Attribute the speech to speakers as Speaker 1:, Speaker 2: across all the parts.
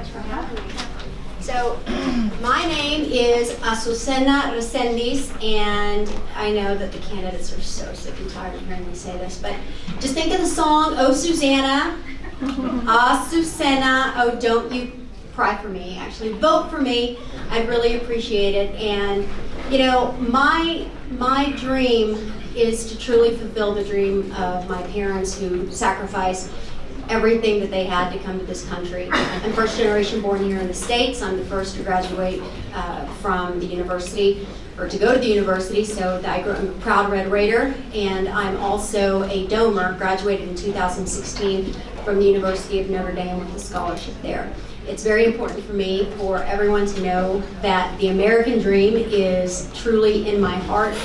Speaker 1: much for having me. So, my name is Azucena Resendiz, and I know that the candidates are so sick and tired of hearing me say this, but just think of the song, Oh Susanna, Azucena, oh don't you cry for me, actually vote for me, I'd really appreciate it. And you know, my dream is to truly fulfill the dream of my parents who sacrificed everything that they had to come to this country. I'm first generation born here in the States. I'm the first to graduate from the university, or to go to the university, so I'm a proud Red Raider, and I'm also a Domer, graduated in 2016 from the University of Notre Dame with a scholarship there. It's very important for me for everyone to know that the American dream is truly in my heart,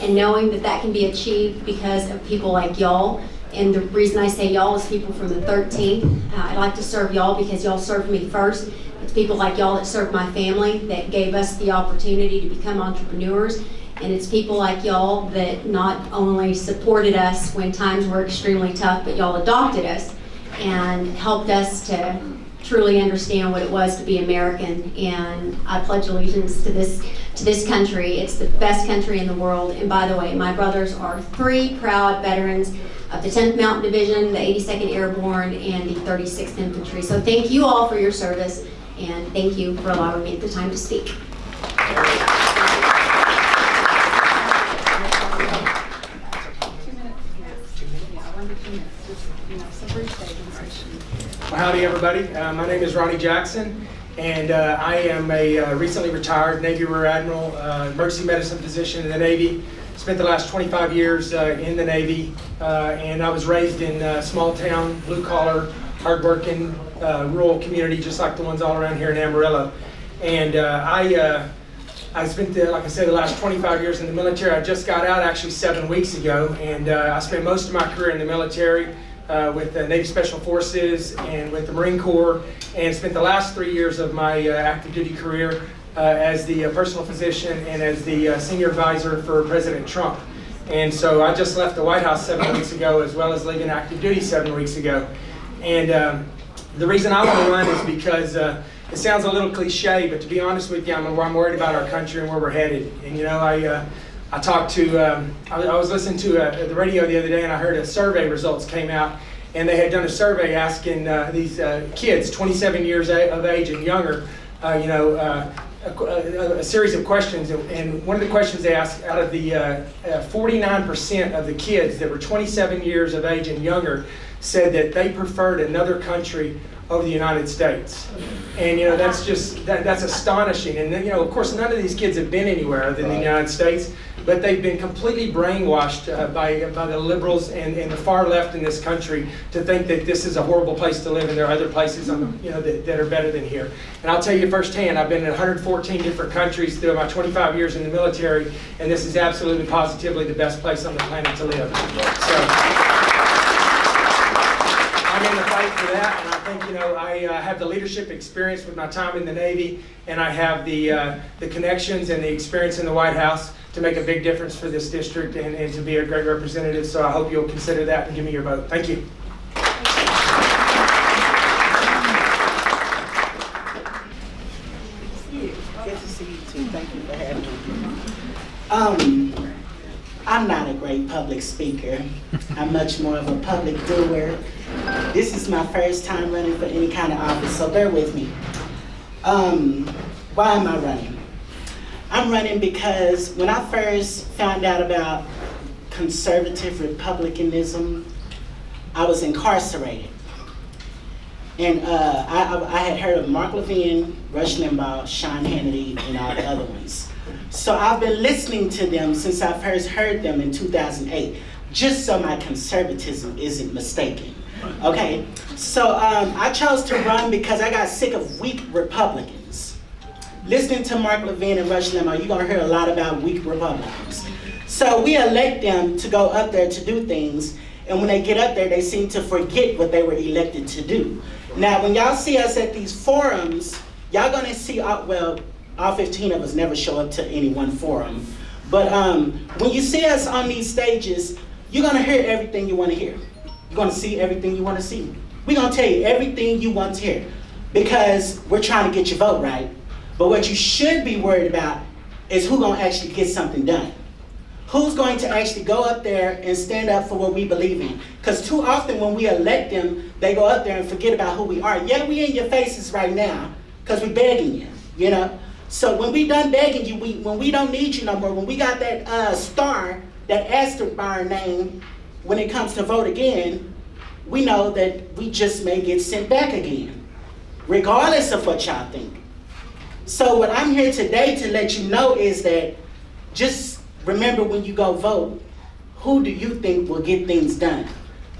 Speaker 1: and knowing that that can be achieved because of people like y'all. And the reason I say y'all is people from the 13th. I like to serve y'all because y'all served me first. It's people like y'all that served my family, that gave us the opportunity to become entrepreneurs. And it's people like y'all that not only supported us when times were extremely tough, but y'all adopted us and helped us to truly understand what it was to be American. And I pledge allegiance to this country. It's the best country in the world. And by the way, my brothers are 3 proud veterans of the 10th Mountain Division, the 82nd Airborne, and the 36th Infantry. So thank you all for your service, and thank you for allowing me the time to speak.
Speaker 2: Well, howdy everybody. My name is Ronnie Jackson, and I am a recently retired Navy Rear Admiral, emergency medicine physician in the Navy. Spent the last 25 years in the Navy, and I was raised in a small town, blue collar, hardworking, rural community, just like the ones all around here in Amarillo. And I spent, like I said, the last 25 years in the military. I just got out actually 7 weeks ago, and I spent most of my career in the military with the Navy Special Forces and with the Marine Corps, and spent the last 3 years of my active duty career as the personal physician and as the senior advisor for President Trump. And so I just left the White House 7 weeks ago, as well as leaving active duty 7 weeks ago. And the reason I want to run is because it sounds a little cliche, but to be honest with you, I'm worried about our country and where we're headed. And you know, I talked to, I was listening to the radio the other day, and I heard a survey results came out, and they had done a survey asking these kids, 27 years of age and younger, a series of questions, and one of the questions they asked, out of the 49% of the kids that were 27 years of age and younger said that they preferred another country over the United States. And you know, that's just, that's astonishing. And you know, of course, none of these kids have been anywhere other than the United States, but they've been completely brainwashed by the liberals and the far left in this country to think that this is a horrible place to live, and there are other places that are better than here. And I'll tell you firsthand, I've been in 114 different countries through my 25 years in the military, and this is absolutely positively the best place on the planet to live. So I'm in the fight for that, and I think, you know, I have the leadership experience with my time in the Navy, and I have the connections and the experience in the White House to make a big difference for this district and to be a great representative. So I hope you'll consider that and give me your vote. Thank you.
Speaker 3: Good to see you too. Thank you for having me. I'm not a great public speaker. I'm much more of a public doer. This is my first time running for any kind of office, so bear with me. Why am I running? I'm running because when I first found out about conservative republicanism, I was incarcerated. And I had heard of Mark Levin, Rush Limbaugh, Sean Hannity, and all the other ones. So I've been listening to them since I first heard them in 2008, just so my conservatism isn't mistaken. Okay, so I chose to run because I got sick of weak Republicans. Listening to Mark Levin and Rush Limbaugh, you're gonna hear a lot about weak Republicans. So we elect them to go up there to do things, and when they get up there, they seem to forget what they were elected to do. Now, when y'all see us at these forums, y'all gonna see, all 15 of us never show up to any one forum, but when you see us on these stages, you're gonna hear everything you wanna hear. You're gonna see everything you wanna see. We're gonna tell you everything you want to hear. because we're trying to get your vote right. But what you should be worried about is who's going to actually get something done. Who's going to actually go up there and stand up for what we believe in? Because too often when we elect them, they go up there and forget about who we are. Yeah, we in your faces right now because we begging you, you know? So when we done begging you, when we don't need you no more, when we got that star, that asterisk by our name, when it comes to vote again, we know that we just may get sent back again, regardless of what y'all think. So what I'm here today to let you know is that just remember when you go vote, who do you think will get things done?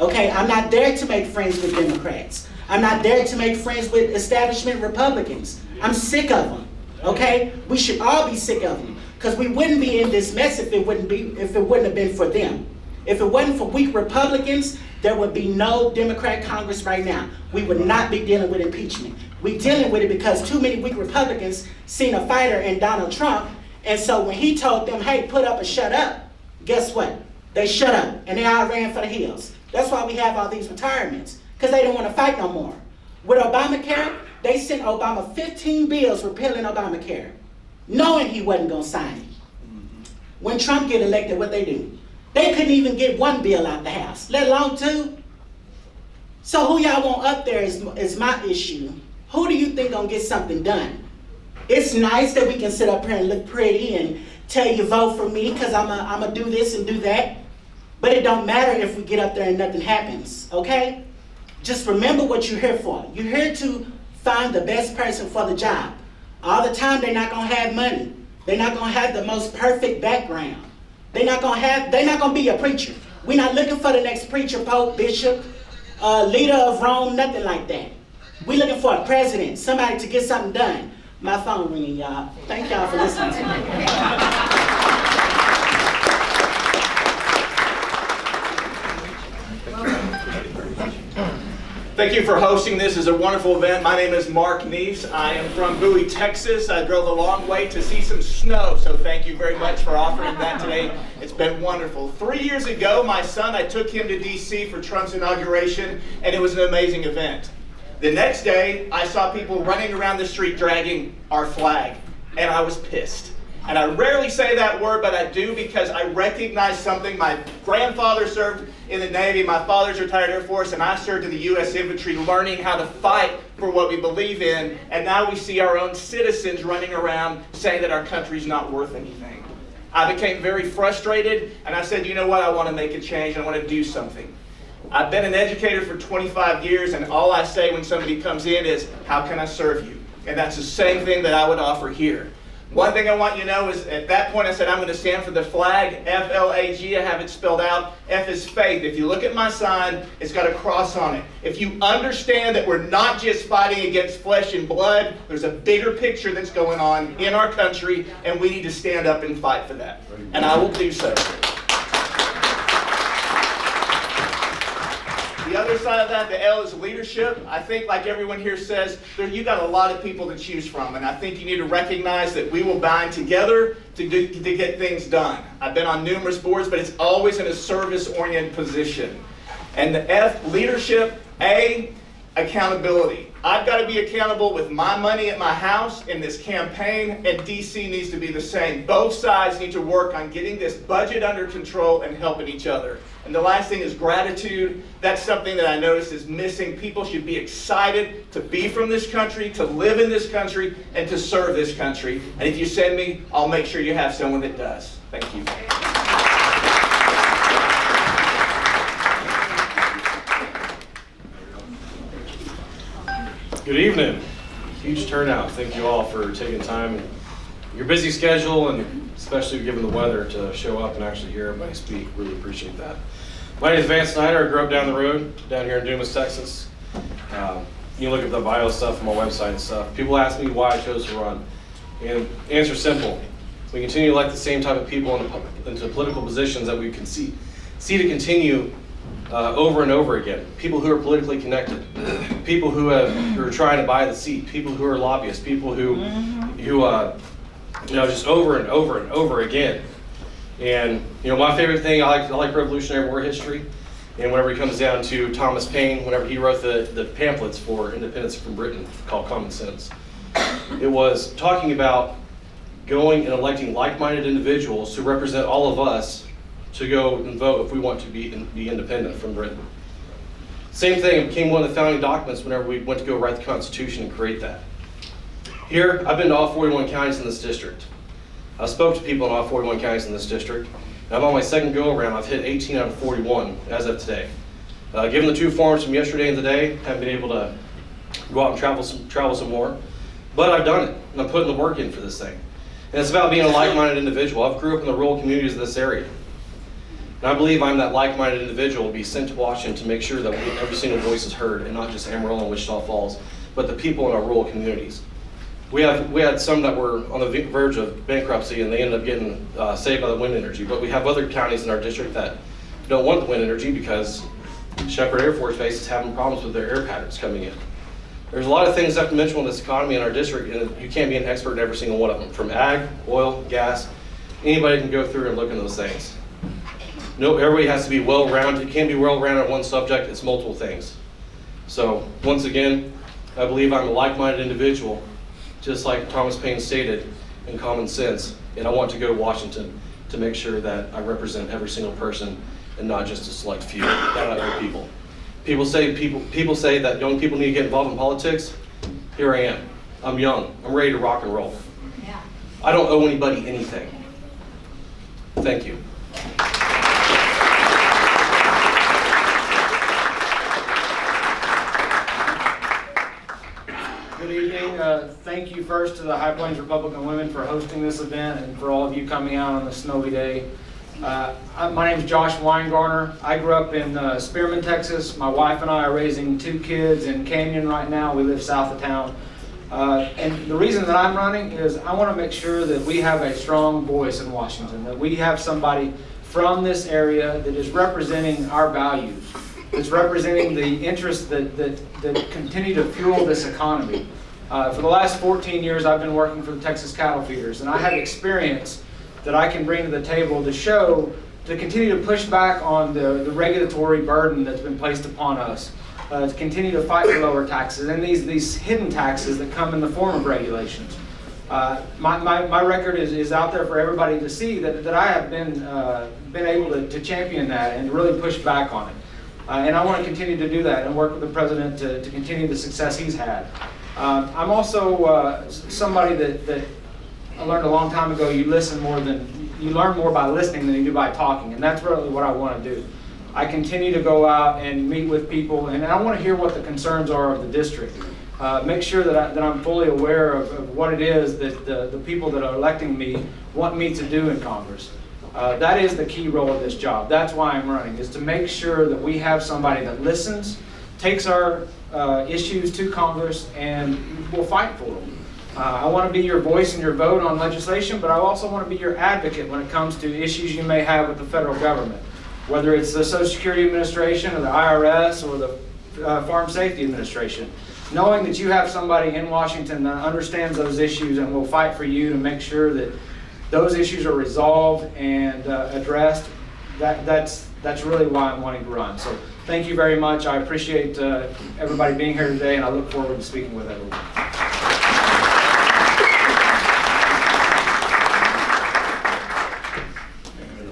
Speaker 3: Okay, I'm not there to make friends with Democrats. I'm not there to make friends with establishment Republicans. I'm sick of them, okay? We should all be sick of them because we wouldn't be in this mess if it wouldn't have been for them. If it wasn't for weak Republicans, there would be no Democrat Congress right now. We would not be dealing with impeachment. We're dealing with it because too many weak Republicans seen a fighter in Donald Trump, and so when he told them, hey, put up or shut up, guess what? They shut up, and they all ran for the hills. That's why we have all these retirements, because they don't want to fight no more. With Obamacare, they sent Obama 15 bills repealing Obamacare, knowing he wasn't going to sign it. When Trump get elected, what they do? They couldn't even get one bill out the House, let alone two. So who y'all want up there is my issue. Who do you think gonna get something done? It's nice that we can sit up here and look pretty and tell you vote for me because I'm gonna do this and do that. But it don't matter if we get up there and nothing happens, okay? Just remember what you're here for. You're here to find the best person for the job. All the time they're not gonna have money. They're not gonna have the most perfect background. They're not gonna be a preacher. We're not looking for the next preacher, pope, bishop, leader of Rome, nothing like that. We're looking for a president, somebody to get something done. My phone ringing, y'all. Thank y'all for listening to me.
Speaker 4: Thank you for hosting this. It's a wonderful event. My name is Mark Neves. I am from Bowie, Texas. I drove a long way to see some snow, so thank you very much for offering that today. It's been wonderful. 3 years ago, my son, I took him to D.C. for Trump's inauguration, and it was an amazing event. The next day, I saw people running around the street dragging our flag, and I was pissed. And I rarely say that word, but I do because I recognize something. My grandfather served in the Navy, my father's retired Air Force, and I served in the U.S. Infantry learning how to fight for what we believe in. And now we see our own citizens running around saying that our country's not worth anything. I became very frustrated, and I said, you know what, I want to make a change. I want to do something. I've been an educator for 25 years, and all I say when somebody comes in is, how can I serve you? And that's the same thing that I would offer here. One thing I want you to know is at that point I said I'm going to stand for the flag, F-L-A-G. I have it spelled out. F is faith. If you look at my sign, it's got a cross on it. If you understand that we're not just fighting against flesh and blood, there's a bigger picture that's going on in our country, and we need to stand up and fight for that. And I will do so. The other side of that, the L is leadership. I think, like everyone here says, you got a lot of people to choose from, and I think you need to recognize that we will bind together to get things done. I've been on numerous boards, but it's always in a service-oriented position. And the F, leadership. A, accountability. I've got to be accountable with my money at my house in this campaign, and DC needs to be the same. Both sides need to work on getting this budget under control and helping each other. And the last thing is gratitude. That's something that I noticed is missing. People should be excited to be from this country, to live in this country, and to serve this country. And if you send me, I'll make sure you have someone that does. Thank you.
Speaker 5: Good evening. Huge turnout. Thank you all for taking time in your busy schedule, and especially given the weather, to show up and actually hear everybody speak. Really appreciate that. My name is Vance Snyder. I grew up down the road, down here in Dumas, Texas. You can look at the bio stuff on my website and stuff. People ask me why I chose to run. And the answer is simple. We continue to elect the same type of people into political positions that we can see to continue over and over again. People who are politically connected, people who are trying to buy the seat, people who are lobbyists, people who just over and over and over again. And my favorite thing, I like Revolutionary War history, And whenever it comes down to Thomas Paine, whenever he wrote the pamphlets for independence from Britain called Common Sense, it was talking about going and electing like-minded individuals to represent all of us to go and vote if we want to be independent from Britain. Same thing, it became one of the founding documents whenever we went to go write the Constitution and create that. Here, I've been to all 41 counties in this district. I spoke to people in all 41 counties in this district. And I'm on my second go-around. I've hit 18 out of 41 as of today. Given the two forms from yesterday and today, haven't been able to go out and travel some more. But I've done it, and I'm putting the work in for this thing. And it's about being a like-minded individual. I've grew up in the rural communities of this area. And I believe I'm that like-minded individual to be sent to Washington to make sure that every single voice is heard, and not just Amarillo and Wichita Falls, but the people in our rural communities. We had some that were on the verge of bankruptcy, and they ended up getting saved by the wind energy. But we have other counties in our district that don't want the wind energy because Shepherd Air Force Base is having problems with their air patterns coming in. There's a lot of things unconventional in this economy in our district, and you can't be an expert in every single one of them. From ag, oil, gas, anybody can go through and look into those things. No, everybody has to be well-rounded. You can't be well-rounded on one subject, it's multiple things. So, once again, I believe I'm a like-minded individual, just like Thomas Paine stated, in Common Sense, and I want to go to Washington to make sure that I represent every single person and not just a select few, not other people. People say that young people need to get involved in politics. Here I am. I'm young. I'm ready to rock and roll.
Speaker 1: Yeah.
Speaker 5: I don't owe anybody anything. Thank you.
Speaker 6: Good evening. Thank you first to the High Plains Republican Women for hosting this event and for all of you coming out on the snowy day. My name is Josh Weingarner. I grew up in Spearman, Texas. My wife and I are raising 2 kids in Canyon right now. We live south of town. And the reason that I'm running is I want to make sure that we have a strong voice in Washington, that we have somebody from this area that is representing our values, that's representing the interests that continue to fuel this economy. For the last 14 years, I've been working for the Texas Cattle Feeders, and I have experience that I can bring to the table to continue to push back on the regulatory burden that's been placed upon us, to continue to fight for lower taxes and these hidden taxes that come in the form of regulations. My record is out there for everybody to see that I have been able to champion that and really push back on it. And I want to continue to do that and work with the president to continue the success he's had. I'm also somebody that I learned a long time ago, you learn more by listening than you do by talking, and that's really what I want to do. I continue to go out and meet with people, and I want to hear what the concerns are of the district. Make sure that I'm fully aware of what it is that the people that are electing me want me to do in Congress. That is the key role of this job. That's why I'm running, is to make sure that we have somebody that listens, takes our issues to Congress, and will fight for them. I want to be your voice and your vote on legislation, but I also want to be your advocate when it comes to issues you may have with the federal government, whether it's the Social Security Administration or the IRS or the Farm Safety Administration. Knowing that you have somebody in Washington that understands those issues and will fight for you to make sure that those issues are resolved and addressed, that's really why I'm wanting to run. So thank you very much. I appreciate everybody being here today, and I look forward to speaking with everyone.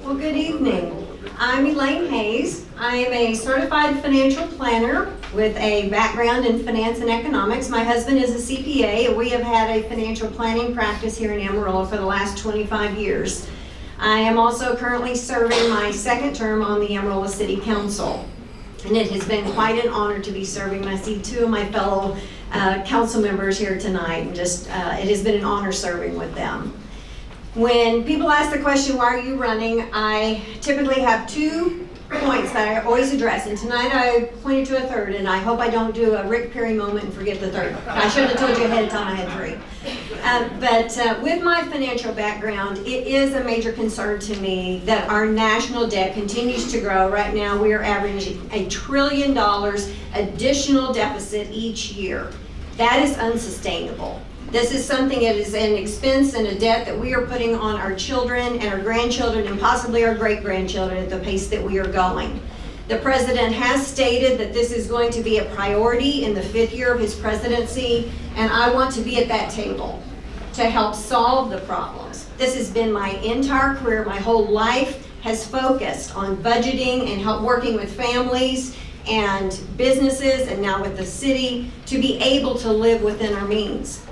Speaker 1: Well, good evening. I'm Elaine Hayes. I am a certified financial planner with a background in finance and economics. My husband is a CPA, and we have had a financial planning practice here in Amarillo for the last 25 years. I am also currently serving my second term on the Amarillo City Council, and it has been quite an honor to be serving. I see 2 of my fellow council members here tonight, and it has been an honor serving with them. When people ask the question, why are you running, I typically have 2 points that I always address, and tonight I pointed to a third, and I hope I don't do a Rick Perry moment and forget the third. I should have told you ahead of time I had 3. But with my financial background, it is a major concern to me that our national debt continues to grow. Right now we are averaging $1 trillion additional deficit each year. That is unsustainable. This is something that is an expense and a debt that we are putting on our children and our grandchildren and possibly our great-grandchildren at the pace that we are going. The president has stated that this is going to be a priority in the 5th year of his presidency, and I want to be at that table to help solve the problems. This has been my entire career. My whole life has focused on budgeting and help working with families and businesses, and now with the city, to be able to live within our means.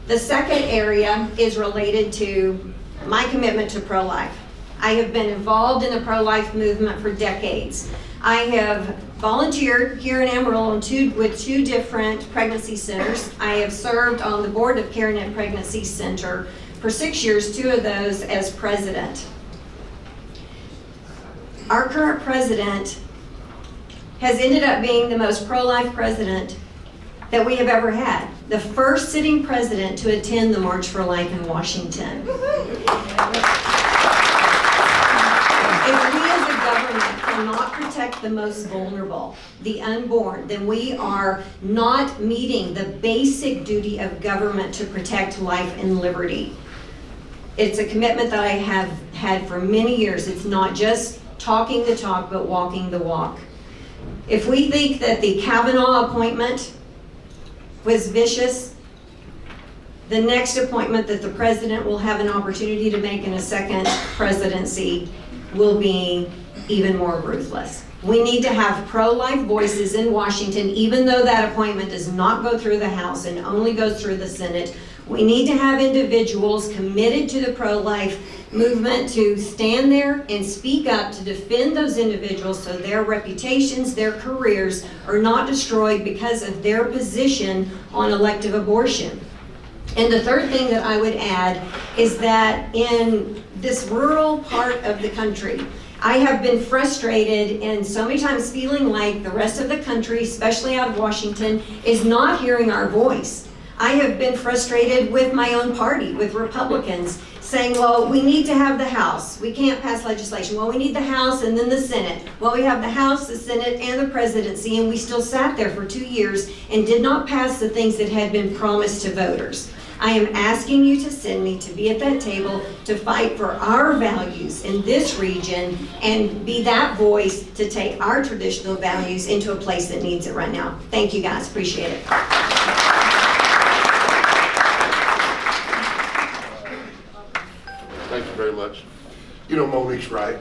Speaker 1: The second area is related to my commitment to pro-life. I have been involved in the pro-life movement for decades. I have volunteered here in Amarillo with two different pregnancy centers. I have served on the board of CareNet Pregnancy Center for 6 years, 2 of those as president. Our current president has ended up being the most pro-life president that we have ever had. The first sitting president to attend the March for Life in Washington. If we as a government cannot protect the most vulnerable, the unborn, then we are not meeting the basic duty of government to protect life and liberty. It's a commitment that I have had for many years. It's not just talking the talk, but walking the walk. If we think that the Kavanaugh appointment was vicious, the next appointment that the president will have an opportunity to make in a second presidency will be even more ruthless. We need to have pro-life voices in Washington, even though that appointment does not go through the House and only goes through the Senate. We need to have individuals committed to the pro-life movement to stand there and speak up to defend those individuals so their reputations, their careers are not destroyed because of their position on elective abortion. And the third thing that I would add is that in this rural part of the country, I have been frustrated and so many times feeling like the rest of the country, especially out of Washington, is not hearing our voice. I have been frustrated with my own party, with Republicans, saying, well, we need to have the House. We can't pass legislation. Well, we need the House and then the Senate. Well, we have the House, the Senate, and the presidency, and we still sat there for 2 years and did not pass the things that had been promised to voters. I am asking you to send me to be at that table to fight for our values in this region and be that voice to take our traditional values into a place that needs it right now. Thank you guys, appreciate it.
Speaker 7: Thank you very much. You know Monique's right.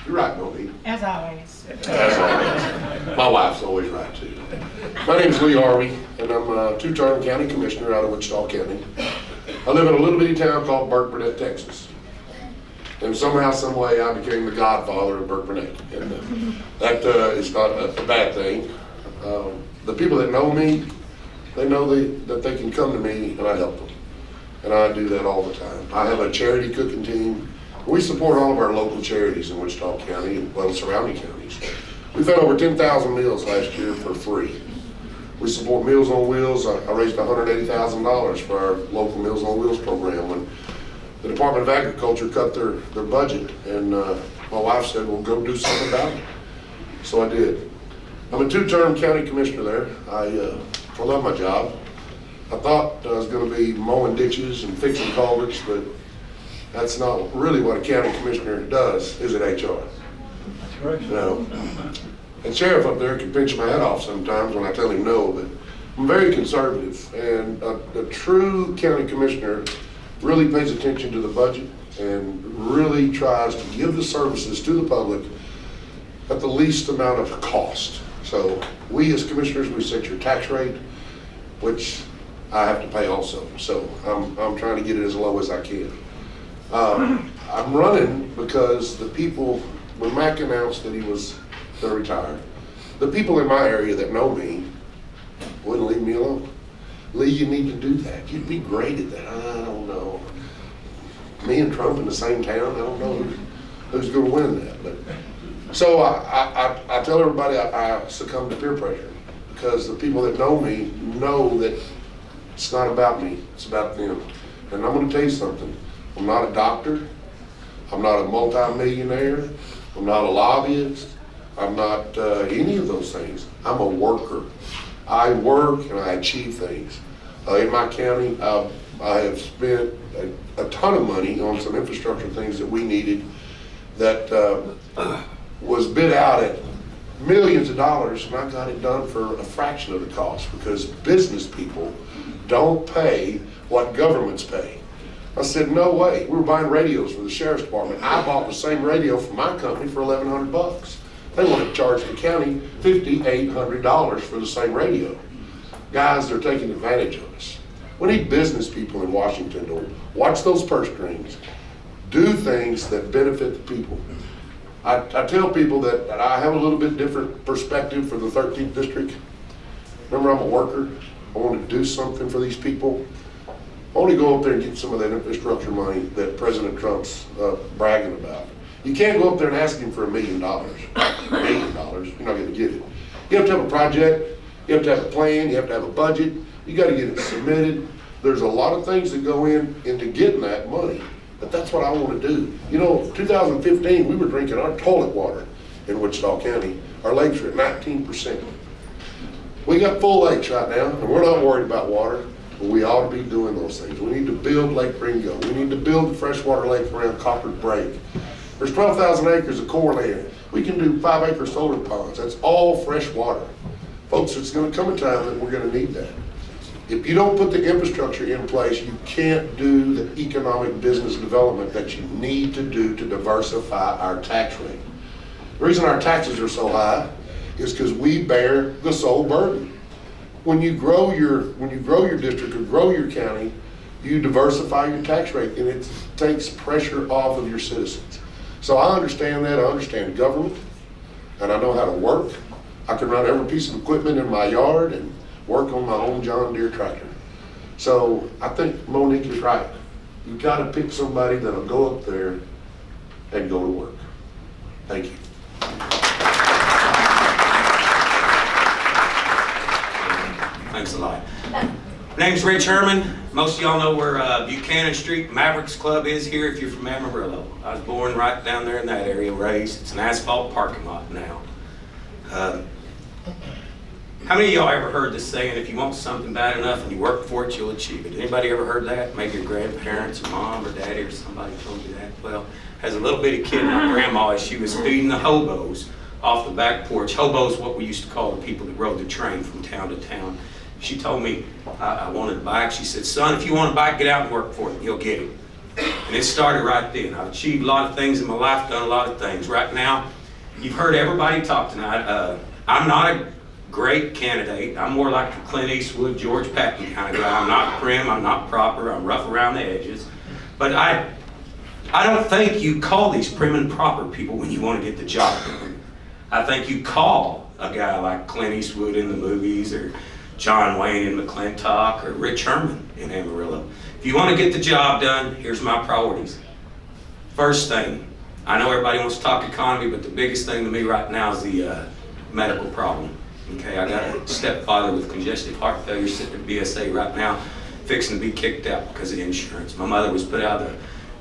Speaker 7: You're right, Monique.
Speaker 8: As always.
Speaker 7: As always. My wife's always right, too. My name's Lee Harvey, and I'm a 2-term county commissioner out of Wichita County. I live in a little bitty town called Burke Burnett, Texas. And somehow, some way, I became the godfather of Burke Burnett. And that is not a bad thing. The people that know me, they know that they can come to me and I help them. And I do that all the time. I have a charity cooking team. We support all of our local charities in Wichita County and well surrounding counties. We fed over 10,000 meals last year for free. We support Meals on Wheels. I raised $180,000 for our local Meals on Wheels program when the Department of Agriculture cut their budget, and my wife said, well, go do something about it. So I did. I'm a 2-term county commissioner there. I love my job. I thought I was going to be mowing ditches and fixing culverts, but that's not really what a county commissioner does, is it, HR? That's right. No. And sheriff up there can pinch my head off sometimes when I tell him no, but I'm very conservative. And a true county commissioner really pays attention to the budget and really tries to give the services to the public at the least amount of cost. So we as commissioners, we set your tax rate, which I have to pay also. So I'm trying to get it as low as I can. I'm running because the people, when Mac announced that he was going to retire, the people in my area that know me wouldn't leave me alone. Lee, you need to do that. You'd be great at that. I don't know. Me and Trump in the same town, I don't know who's going to win that. But so I tell everybody I succumb to peer pressure because the people that know me know that it's not about me, it's about them. And I'm going to tell you something. I'm not a doctor. I'm not a multi-millionaire. I'm not a lobbyist. I'm not any of those things. I'm a worker. I work and I achieve things. In my county, I have spent a ton of money on some infrastructure things that we needed that was bid out at millions of dollars, and I got it done for a fraction of the cost, because business people don't pay what governments pay. I said, no way. We were buying radios for the sheriff's department. I bought the same radio from my company for $1,100. They want to charge the county $5,800 for the same radio. Guys, they're taking advantage of us. We need business people in Washington to watch those purse strings, do things that benefit the people. I tell people that I have a little bit different perspective for the 13th district. Remember, I'm a worker. I want to do something for these people. I want to go up there and get some of that infrastructure money that President Trump's bragging about. You can't go up there and ask him for $1 million. $1 million, you're not going to get it. You have to have a project. You have to have a plan. You have to have a budget. You got to get it submitted. There's a lot of things that go into getting that money. But that's what I want to do. You know, 2015, we were drinking our toilet water in Wichita County. Our lakes are at 19%. We got full lakes right now, and we're not worried about water, but we ought to be doing those things. We need to build Lake Ringo. We need to build the freshwater lake around Copper Break. There's 12,000 acres of core land. We can do 5-acre solar ponds. That's all fresh water. Folks, it's going to come a time that we're going to need that. If you don't put the infrastructure in place, you can't do the economic business development that you need to do to diversify our tax rate. The reason our taxes are so high is because we bear the sole burden. When you grow your district or grow your county, you diversify your tax rate, and it takes pressure off of your citizens. So I understand that. I understand government, and I know how to work. I can run every piece of equipment in my yard and work on my own John Deere tractor. So I think Monique is right. You got to pick somebody that'll go up there and go to work. Thank you.
Speaker 8: Thanks a lot. My name's Rich Herman. Most of y'all know where Buchanan Street Mavericks Club is here if you're from Amarillo. I was born right down there in that area, raised. It's an asphalt parking lot now. How many of y'all ever heard this saying, if you want something bad enough and you work for it, you'll achieve it? Anybody ever heard that? Maybe your grandparents or mom or daddy or somebody told you that? Well, as a little bitty kid, my grandma, as she was feeding the hobos off the back porch, hobos what we used to call the people that rode the train from town to town, she told me I wanted a bike. She said, son, if you want a bike, get out and work for it. You'll get it. And it started right then. I've achieved a lot of things in my life, done a lot of things. Right now, you've heard everybody talk tonight. I'm not a great candidate. I'm more like the Clint Eastwood, George Patton kind of guy. I'm not prim, I'm not proper, I'm rough around the edges. But I don't think you call these prim and proper people when you want to get the job done. I think you call a guy like Clint Eastwood in the movies, or John Wayne in McClintock, or Rich Herman in Amarillo. If you want to get the job done, here's my priorities. First thing, I know everybody wants to talk economy, but the biggest thing to me right now is the medical problem. Okay, I got a stepfather with congestive heart failure sitting at BSA right now, fixing to be kicked out because of insurance. My mother was put out of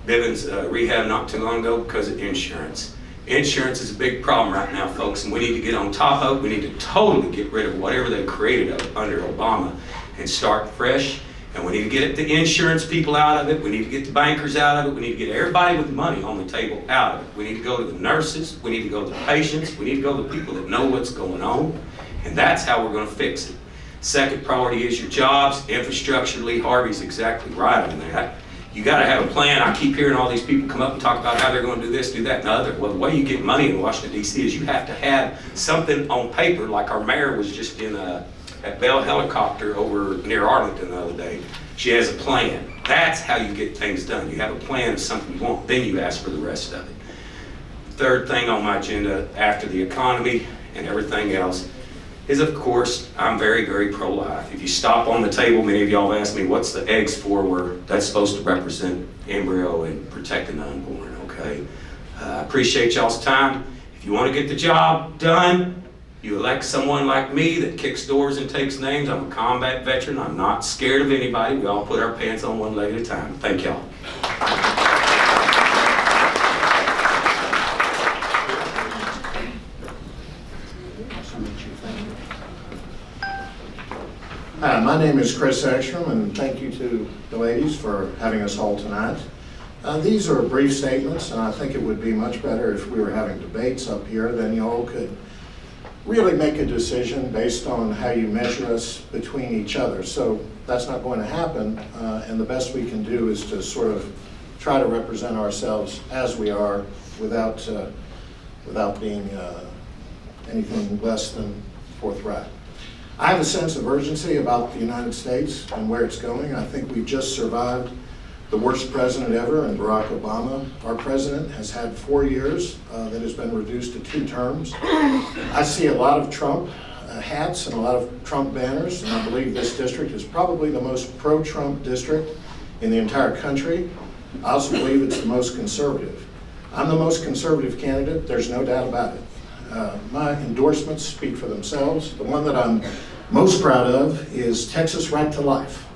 Speaker 8: Bivens rehab not too long ago because of insurance. Insurance is a big problem right now, folks, and we need to get on top of it. We need to totally get rid of whatever they created under Obama and start fresh. And we need to get the insurance people out of it. We need to get the bankers out of it. We need to get everybody with money on the table out of it. We need to go to the nurses. We need to go to the patients. We need to go to the people that know what's going on. And that's how we're going to fix it. Second priority is your jobs, infrastructure. Lee Harvey's exactly right on that. You got to have a plan. I keep hearing all these people come up and talk about how they're going to do this, do that, and the other. Well, the way you get money in Washington, D.C. is you have to have something on paper, like our mayor was just in at Bell Helicopter over near Arlington the other day. She has a plan. That's how you get things done. You have a plan of something you want, then you ask for the rest of it. Third thing on my agenda after the economy and everything else is, of course, I'm very, very pro-life. If you stop on the table, many of y'all have asked me, what's the eggs for? Where that's supposed to represent embryo and protecting the unborn, okay? I appreciate y'all's time. If you want to get the job done, you elect someone like me that kicks doors and takes names. I'm a combat veteran. I'm not scared of anybody. We all put our pants on one leg at a time. Thank y'all.
Speaker 9: Hi, my name is Chris Ekstrom, and thank you to the ladies for having us all tonight. These are brief statements, and I think it would be much better if we were having debates up here, then you all could really make a decision based on how you measure us between each other. So that's not going to happen, and the best we can do is to sort of try to represent ourselves as we are without being anything less than forthright. I have a sense of urgency about the United States and where it's going. I think we've just survived the worst president ever in Barack Obama. Our president has had 4 years that has been reduced to 2 terms. I see a lot of Trump hats and a lot of Trump banners, and I believe this district is probably the most pro-Trump district in the entire country. I also believe it's the most conservative. I'm the most conservative candidate, there's no doubt about it. My endorsements speak for themselves. The one that I'm most proud of is Texas Right to Life.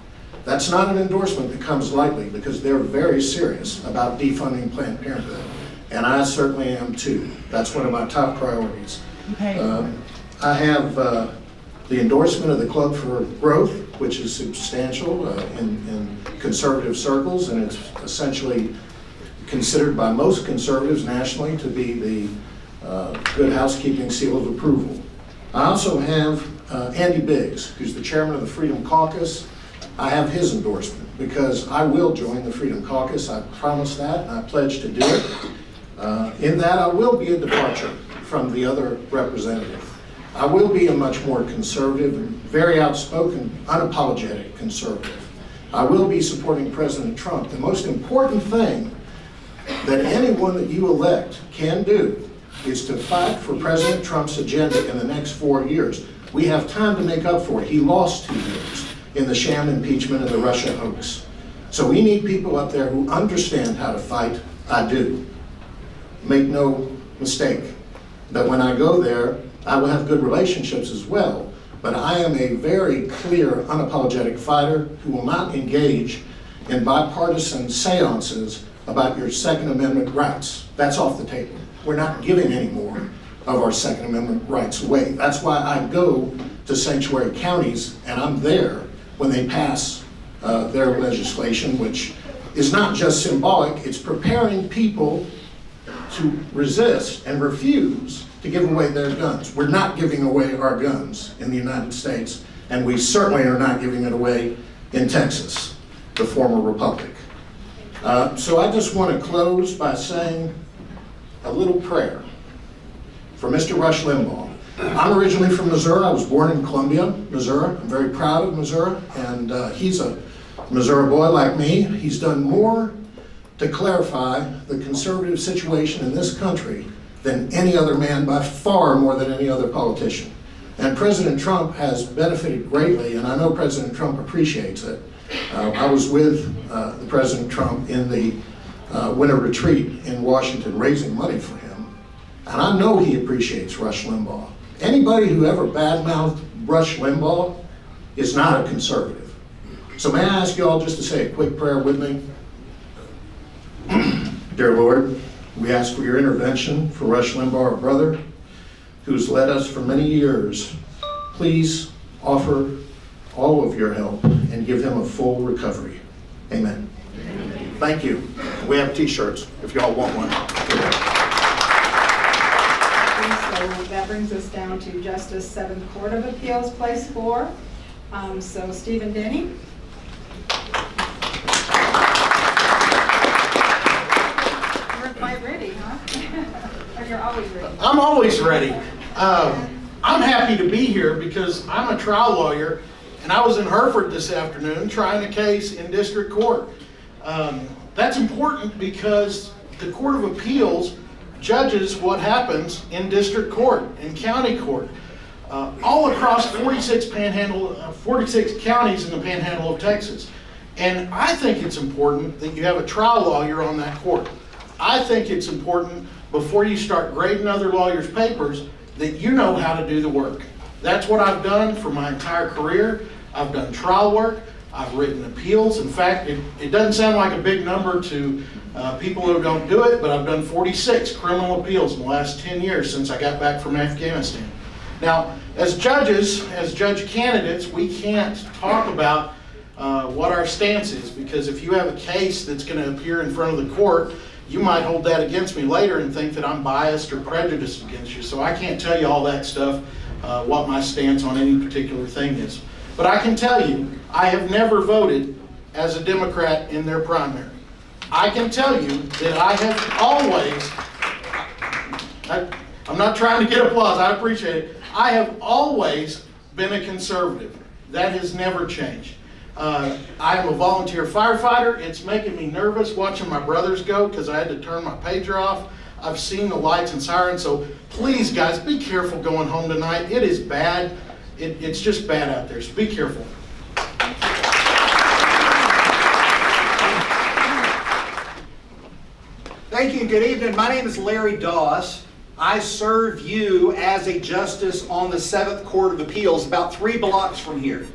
Speaker 9: That's not an endorsement that comes lightly, because they're very serious about defunding Planned Parenthood. And I certainly am too. That's one of my top priorities. I have the endorsement of the Club for Growth, which is substantial in conservative circles, and it's essentially considered by most conservatives nationally to be the Good Housekeeping seal of approval. I also have Andy Biggs, who's the chairman of the Freedom Caucus. I have his endorsement because I will join the Freedom Caucus. I promise that, and I pledge to do it. In that, I will be a departure from the other representative. I will be a much more conservative and very outspoken, unapologetic conservative. I will be supporting President Trump. The most important thing that anyone that you elect can do is to fight for President Trump's agenda in the next 4 years. We have time to make up for it. He lost 2 years in the sham impeachment and the Russia hoax. So we need people up there who understand how to fight. I do. Make no mistake that when I go there, I will have good relationships as well. But I am a very clear, unapologetic fighter who will not engage in bipartisan seances about your Second Amendment rights. That's off the table. We're not giving any more of our Second Amendment rights away. That's why I go to sanctuary counties and I'm there when they pass their legislation, which is not just symbolic, it's preparing people to resist and refuse to give away their guns. We're not giving away our guns in the United States, and we certainly are not giving it away in Texas, the former republic. So I just want to close by saying a little prayer for Mr. Rush Limbaugh. I'm originally from Missouri. I was born in Columbia, Missouri. I'm very proud of Missouri, and he's a Missouri boy like me. He's done more to clarify the conservative situation in this country than any other man, by far more than any other politician. And President Trump has benefited greatly, and I know President Trump appreciates it. I was with the President Trump in the winter retreat in Washington raising money for him, and I know he appreciates Rush Limbaugh. Anybody who ever badmouthed Rush Limbaugh is not a conservative. So may I ask you all just to say a quick prayer with me? Dear Lord, we ask for your intervention for Rush Limbaugh, our brother, who's led us for many years. Please offer all of your help and give him a full recovery. Amen. Thank you. We have t-shirts if y'all want one.
Speaker 10: So that brings us down to Justice 7th Court of Appeals, Place 4. So Stephen Denny. You're quite ready, huh? Or you're always ready?
Speaker 11: I'm always ready. I'm happy to be here because I'm a trial lawyer, and I was in Hereford this afternoon trying a case in district court. That's important because the Court of Appeals judges what happens in district court and county court. All across 46 counties in the panhandle of Texas. And I think it's important that you have a trial lawyer on that court. I think it's important before you start grading other lawyers' papers that you know how to do the work. That's what I've done for my entire career. I've done trial work. I've written appeals. In fact, it doesn't sound like a big number to people who don't do it, but I've done 46 criminal appeals in the last 10 years since I got back from Afghanistan. Now, as judges, as judge candidates, we can't talk about what our stance is, because if you have a case that's going to appear in front of the court you might hold that against me later and think that I'm biased or prejudiced against you. So I can't tell you all that stuff, what my stance on any particular thing is. But I can tell you, I have never voted as a Democrat in their primary. I can tell you that I have always, I'm not trying to get applause, I appreciate it. I have always been a conservative. That has never changed. I am a volunteer firefighter. It's making me nervous watching my brothers go because I had to turn my pager off. I've seen the lights and sirens, so please guys, be careful going home tonight. It is bad. It's just bad out there, so be careful.
Speaker 12: Thank you and good evening. My name is Larry Doss. I serve you as a justice on the 7th Court of Appeals about 3 blocks from here.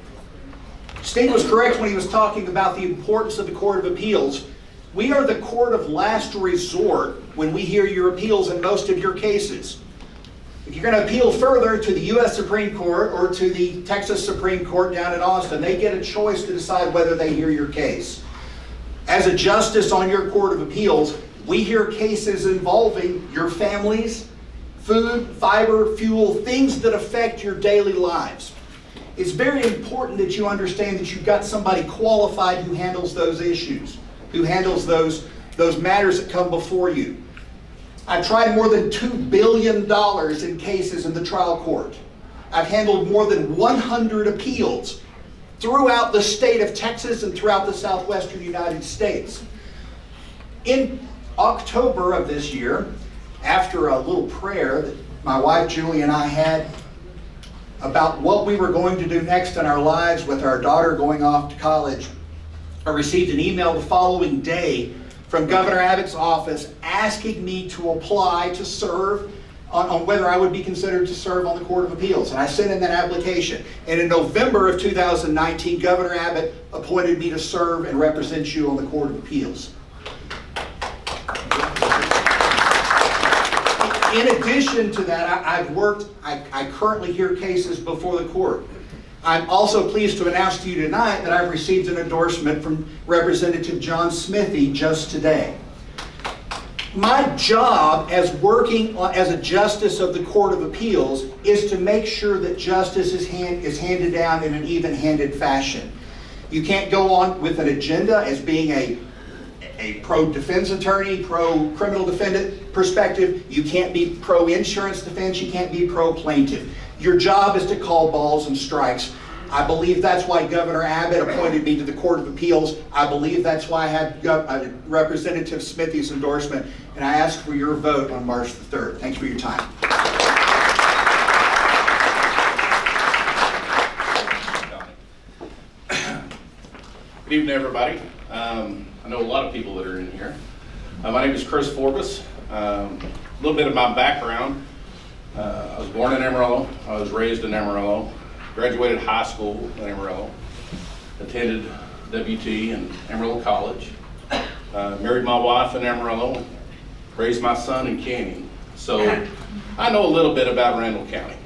Speaker 12: Steve was correct when he was talking about the importance of the Court of Appeals. We are the court of last resort when we hear your appeals in most of your cases. If you're going to appeal further to the U.S. Supreme Court or to the Texas Supreme Court down in Austin, they get a choice to decide whether they hear your case. As a justice on your Court of Appeals, we hear cases involving your families, food, fiber, fuel, things that affect your daily lives. It's very important that you understand that you've got somebody qualified who handles those issues, who handles those matters that come before you. I've tried more than $2 billion in cases in the trial court. I've handled more than 100 appeals throughout the state of Texas and throughout the southwestern United States. In October of this year, after a little prayer that my wife Julie and I had about what we were going to do next in our lives with our daughter going off to college, I received an email the following day from Governor Abbott's office asking me to apply to serve on whether I would be considered to serve on the Court of Appeals. And I sent in that application. And in November of 2019, Governor Abbott appointed me to serve and represent you on the Court of Appeals. In addition to that, I currently hear cases before the court. I'm also pleased to announce to you tonight that I've received an endorsement from Representative John Smithy just today. My job as working as a justice of the Court of Appeals is to make sure that justice is handed down in an even-handed fashion. You can't go on with an agenda as being a pro-defense attorney, pro-criminal defendant perspective. You can't be pro-insurance defense. You can't be pro-plaintiff. Your job is to call balls and strikes. I believe that's why Governor Abbott appointed me to the Court of Appeals. I believe that's why I had Representative Smithy's endorsement, and I ask for your vote on March the 3rd. Thanks for your time.
Speaker 13: Good evening, everybody. I know a lot of people that are in here. My name is Chris Forbes. A little bit of my background. I was born in Amarillo. I was raised in Amarillo. Graduated high school in Amarillo. Attended WT and Amarillo College. Married my wife in Amarillo. Raised my son in Canyon. So I know a little bit about Randall County.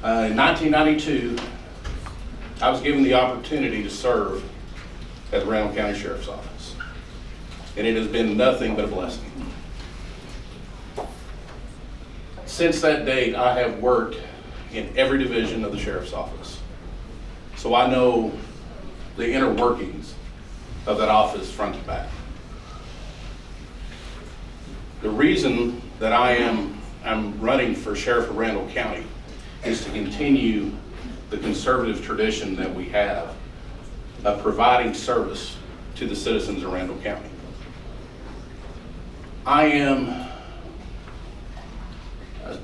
Speaker 13: In 1992, I was given the opportunity to serve at the Randall County Sheriff's Office. And it has been nothing but a blessing. Since that date, I have worked in every division of the Sheriff's Office. So I know the inner workings of that office front to back. The reason that I'm running for Sheriff of Randall County is to continue the conservative tradition that we have of providing service to the citizens of Randall County. I am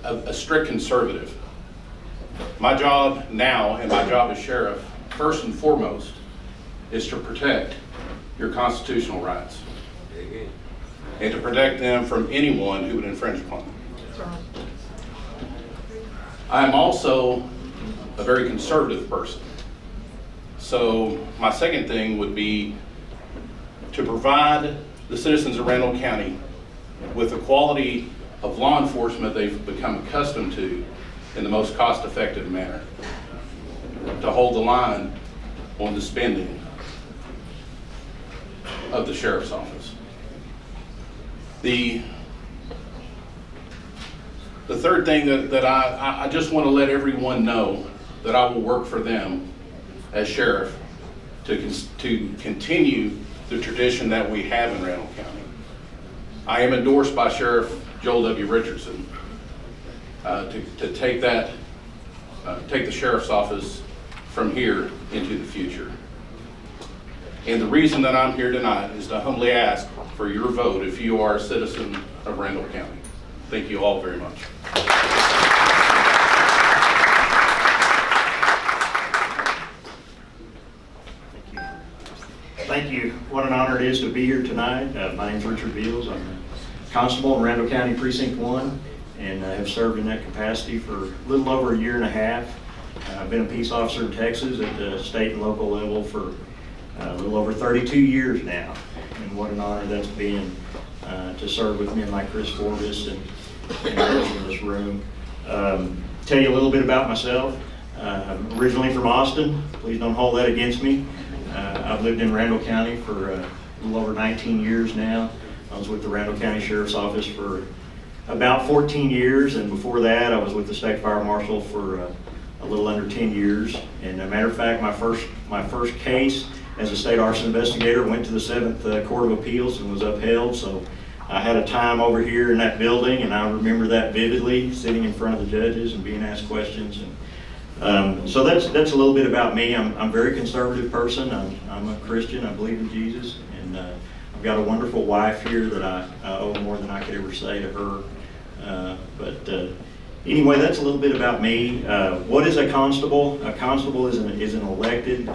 Speaker 13: a strict conservative. My job now, and my job as sheriff, first and foremost, is to protect your constitutional rights and to protect them from anyone who would infringe upon them. I am also a very conservative person. So my second thing would be to provide the citizens of Randall County with the quality of law enforcement they've become accustomed to in the most cost-effective manner. To hold the line on the spending of the Sheriff's Office. The third thing that I just want to let everyone know that I will work for them as sheriff to continue the tradition that we have in Randall County. I am endorsed by Sheriff Joel W. Richardson to take the sheriff's office from here into the future. And the reason that I'm here tonight is to humbly ask for your vote if you are a citizen of Randall County. Thank you all very much.
Speaker 14: Thank you. What an honor it is to be here tonight. My name's Richard Beals. I'm a constable in Randall County Precinct 1 and have served in that capacity for a little over a year and a half. I've been a peace officer in Texas at the state and local level for a little over 32 years now. And what an honor that's been to serve with men like Chris Forbes and others in this room. Tell you a little bit about myself. I'm originally from Austin. Please don't hold that against me. I've lived in Randall County for a little over 19 years now. I was with the Randall County Sheriff's Office for about 14 years, and before that I was with the State Fire Marshal for a little under 10 years. And as a matter of fact, my first case as a state arson investigator went to the 7th Court of Appeals and was upheld. So I had a time over here in that building, and I remember that vividly, sitting in front of the judges and being asked questions. And so that's a little bit about me. I'm a very conservative person. I'm a Christian. I believe in Jesus, and I've got a wonderful wife here that I owe more than I could ever say to her. Anyway, that's a little bit about me. What is a constable? A constable is an elected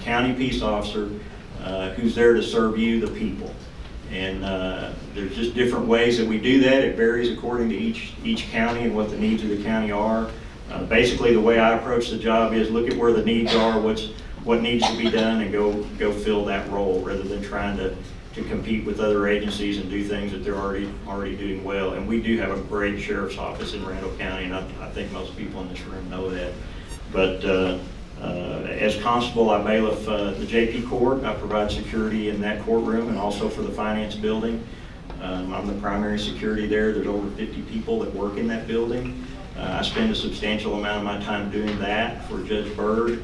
Speaker 14: county peace officer who's there to serve you, the people. And there's just different ways that we do that. It varies according to each county and what the needs of the county are. Basically, the way I approach the job is look at where the needs are, what needs to be done, and go fill that role rather than trying to compete with other agencies and do things that they're already doing well. And we do have a great sheriff's office in Randall County, and I think most people in this room know that. But as constable, I bailiff the JP Court. I provide security in that courtroom and also for the finance building. I'm the primary security there. There's over 50 people that work in that building. I spend a substantial amount of my time doing that for Judge Byrd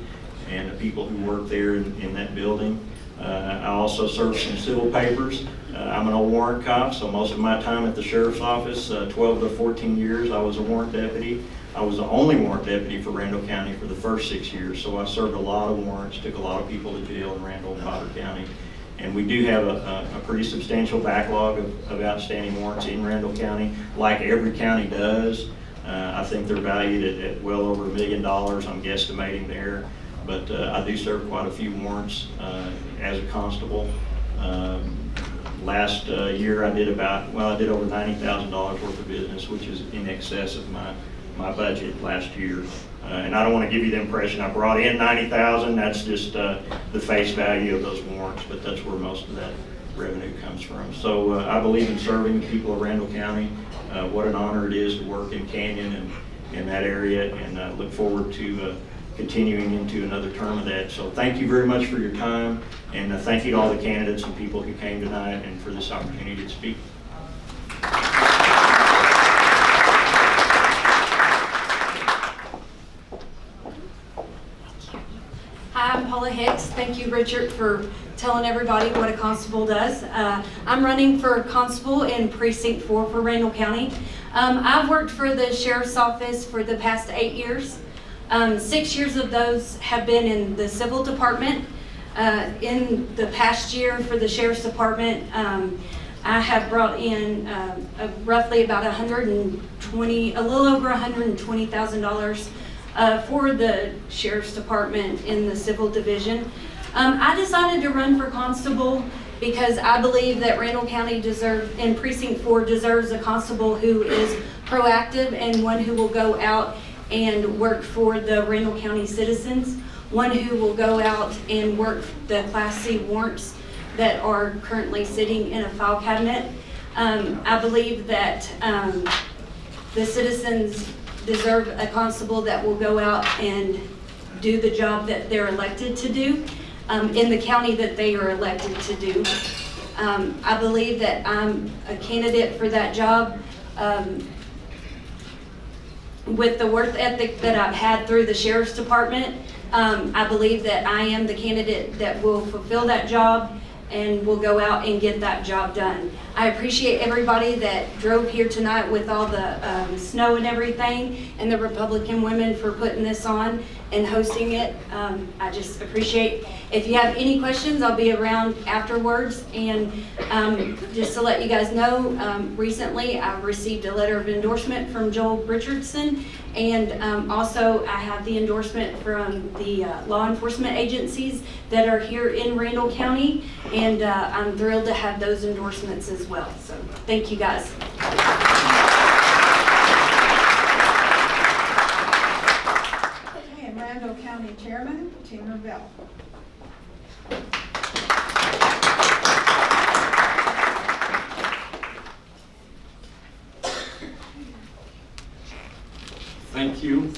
Speaker 14: and the people who work there in that building. I also serve some civil papers. I'm an old warrant cop, so most of my time at the sheriff's office, 12 to 14 years, I was a warrant deputy. I was the only warrant deputy for Randall County for the first 6 years, so I served a lot of warrants, took a lot of people to jail in Randall and Potter County. And we do have a pretty substantial backlog of outstanding warrants in Randall County, like every county does. I think they're valued at well over $1 million, I'm guesstimating there. But I do serve quite a few warrants as a constable. Last year I did over $90,000 worth of business, which is in excess of my budget last year. And I don't want to give you the impression I brought in $90,000. That's just the face value of those warrants, but that's where most of that revenue comes from. So I believe in serving the people of Randall County. What an honor it is to work in Canyon and in that area, and look forward to continuing into another term of that. So thank you very much for your time, and thank you to all the candidates and people who came tonight and for this opportunity to speak.
Speaker 1: Hi, I'm Paula Hicks. Thank you, Richard, for telling everybody what a constable does. I'm running for constable in Precinct 4 for Randall County. I've worked for the Sheriff's Office for the past 8 years. 6 years of those have been in the Civil Department. In the past year for the Sheriff's Department, I have brought in roughly about a little over $120,000 for the Sheriff's Department in the Civil Division. I decided to run for constable because I believe that Randall County in Precinct 4 deserves a constable who is proactive and one who will go out and work for the Randall County citizens, one who will go out and work the Class C warrants that are currently sitting in a file cabinet. I believe that the citizens deserve a constable that will go out and do the job that they're elected to do in the county that they are elected to do. I believe that I'm a candidate for that job. With the work ethic that I've had through the Sheriff's Department, I believe that I am the candidate that will fulfill that job and will go out and get that job done. I appreciate everybody that drove here tonight with all the snow and everything, and the Republican women for putting this on and hosting it. I just appreciate. If you have any questions, I'll be around afterwards. And just to let you guys know, recently I received a letter of endorsement from Joel Richardson, and also I have the endorsement from the law enforcement agencies that are here in Randall County, and I'm thrilled to have those endorsements as well. So thank you guys.
Speaker 10: Okay, and Randall County Chairman, Tina Bell.
Speaker 15: Thank you.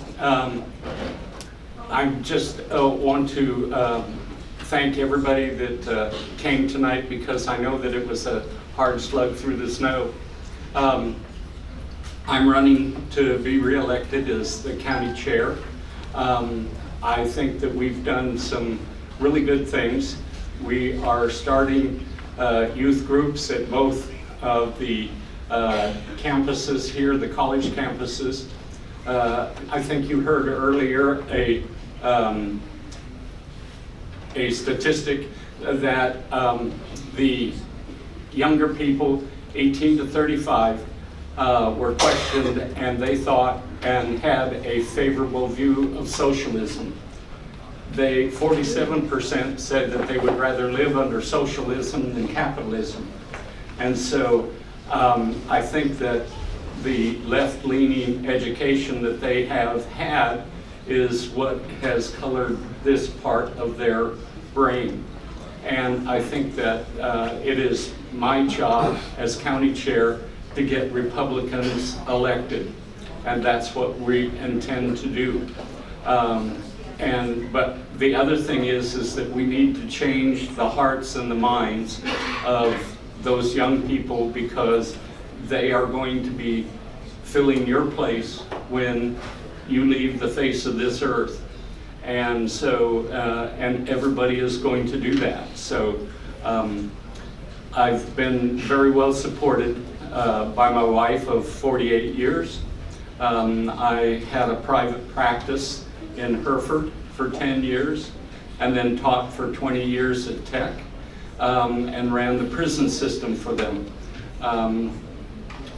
Speaker 15: I just want to thank everybody that came tonight, because I know that it was a hard slug through the snow. I'm running to be reelected as the county chair. I think that we've done some really good things. We are starting youth groups at both of the campuses here, the college campuses. I think you heard earlier a statistic that the younger people, 18 to 35, were questioned, and they thought and had a favorable view of socialism. 47% said that they would rather live under socialism than capitalism. And so I think that the left-leaning education that they have had is what has colored this part of their brain. And I think that it is my job as county chair to get Republicans elected. And that's what we intend to do. But the other thing is that we need to change the hearts and the minds of those young people, because they are going to be filling your place when you leave the face of this earth. And so, and everybody is going to do that. So I've been very well supported by my wife of 48 years. I had a private practice in Hereford for 10 years, and then taught for 20 years at Tech, and ran the prison system for them.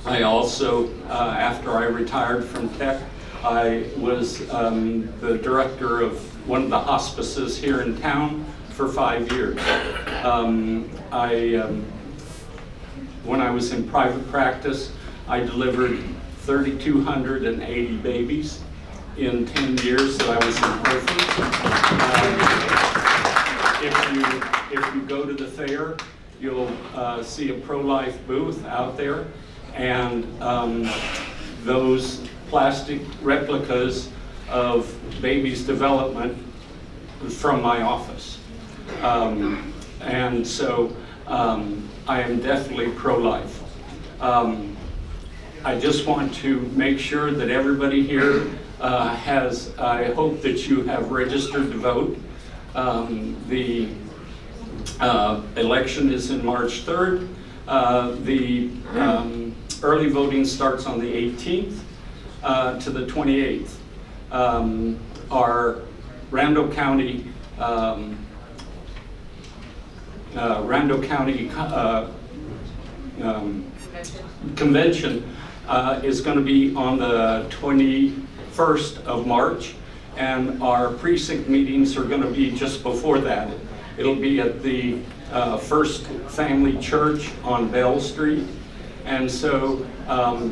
Speaker 15: I also, after I retired from Tech, I was the director of one of the hospices here in town for 5 years. When I was in private practice, I delivered 3,280 babies in 10 years that I was in Hereford. If you go to the fair, you'll see a pro-life booth out there, and those plastic replicas of babies' development from my office. And so I am definitely pro-life. I just want to make sure that everybody here has, I hope that you have registered to vote. The election is in March 3rd. The early voting starts on the 18th to the 28th. Our Randall County convention is going to be on the 21st of March, and our precinct meetings are going to be just before that. It'll be at the First Family Church on Bell Street, and so